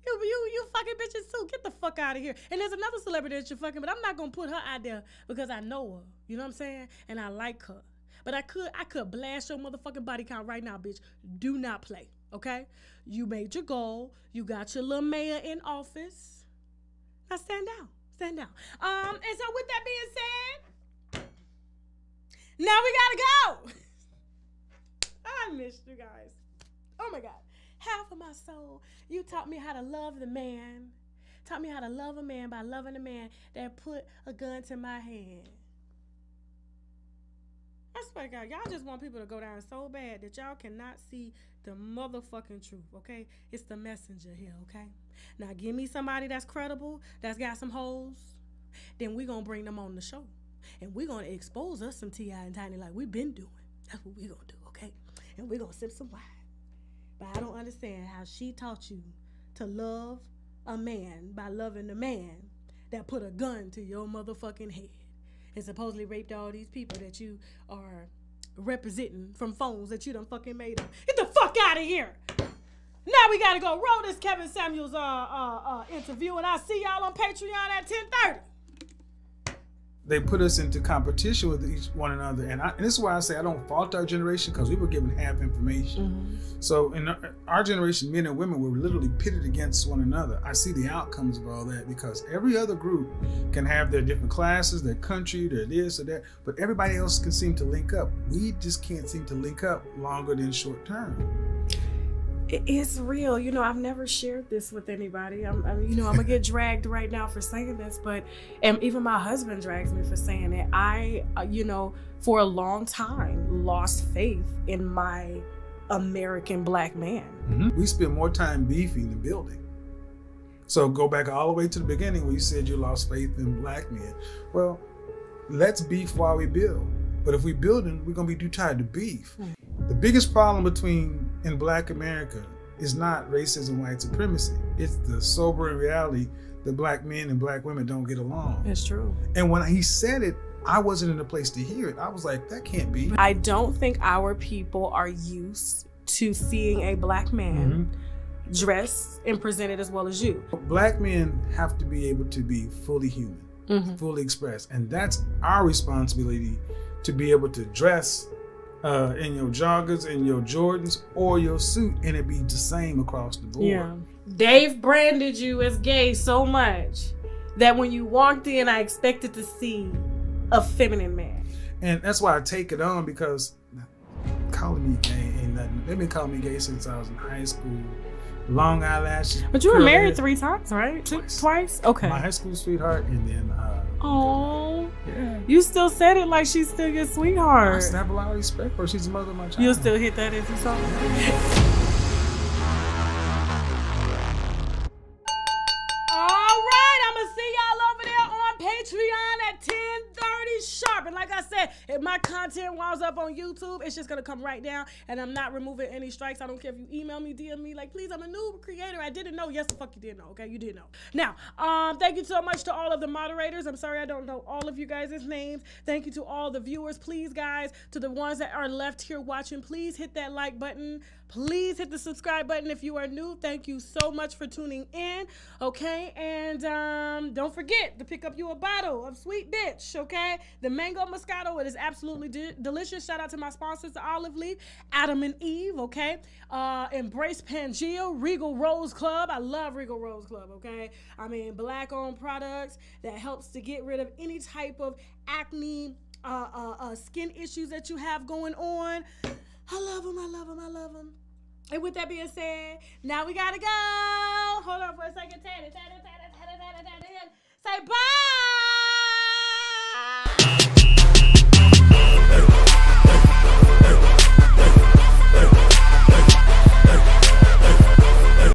You fucking bitches too. Get the fuck out of here. And there's another celebrity that you're fucking, but I'm not gonna put her out there because I know her. You know what I'm saying? And I like her. But I could blast your motherfucking body count right now, bitch. Do not play, okay? You made your goal. You got your little mayor in office. Now stand down. And so with that being said, now we gotta go. I missed you guys. Oh my God. Half of my soul. You taught me how to love the man. Taught me how to love a man by loving a man that put a gun to my head. I swear to God, y'all just want people to go down so bad that y'all cannot see the motherfucking truth, okay? It's the messenger here, okay? Now give me somebody that's credible, that's got some holes, then we gonna bring them on the show. And we gonna expose us some T.I. and Tiny like we've been doing. That's what we gonna do, okay? And we gonna sip some wine. But I don't understand how she taught you to love a man by loving the man that put a gun to your motherfucking head and supposedly raped all these people that you are representing from phones that you done fucking made up. Get the fuck out of here. Now we gotta go roll this Kevin Samuels interview, and I'll see y'all on Patreon at 10:30. They put us into competition with one another, and this is why I say I don't fault our generation because we were given half information. Mm-hmm. So in our generation, men and women were literally pitted against one another. I see the outcomes of all that because every other group can have their different classes, their country, their this or that, but everybody else can seem to link up. We just can't seem to link up longer than short term. It's real. You know, I've never shared this with anybody. I'm gonna get dragged right now for saying this, but even my husband drags me for saying it. I, for a long time lost faith in my American black man. Mm-hmm. We spend more time beefing than building. So go back all the way to the beginning where you said you lost faith in black men. Well, let's beef while we build. But if we building, we're gonna be too tired to beef. Mm-hmm. The biggest problem in Black America is not racism, white supremacy. It's the sobering reality that black men and black women don't get along. It's true. And when he said it, I wasn't in a place to hear it. I was like, that can't be. I don't think our people are used to seeing a black man dressed and presented as well as you. Black men have to be able to be fully human, fully expressed. And that's our responsibility, to be able to dress in your joggers, in your Jordans, or your suit, and it be the same across the board. Yeah. Dave branded you as gay so much that when you walked in, I expected to see a feminine man. And that's why I take it on, because calling me gay ain't nothing. They've been calling me gay since I was in high school. Long eyelashes. But you were married 3 times, right? Twice? Okay. My high school sweetheart, and then oh, yeah. You still said it like she's still your sweetheart. I still have a lot of respect for her. She's the mother of my child. You'll still hit that if you saw her. All right, I'm gonna see y'all over there on Patreon at 10:30 sharp. And like I said, my content winds up on YouTube, it's just gonna come right down, and I'm not removing any strikes. I don't care if you email me, DM me, like, please, I'm a new creator. I didn't know. Yes, the fuck you did know. Okay, you did know. Now, thank you so much to all of the moderators. I'm sorry I don't know all of you guys' names. Thank you to all the viewers. Please, guys, to the ones that are left here watching, please hit that like button. Please hit the subscribe button if you are new. Thank you so much for tuning in. Okay, and don't forget to pick up you a bottle of Sweet Bitch. Okay, the mango moscato, it is absolutely delicious. Shout out to my sponsors, the Olive Leaf, Adam and Eve. Okay, Embrace Pangea, Regal Rose Club. I love Regal Rose Club. Okay, I mean, black-owned products that helps to get rid of any type of acne, skin issues that you have going on. I love them. I love them. I love them. And with that being said, now we gotta go. Hold on for a second. Say bye.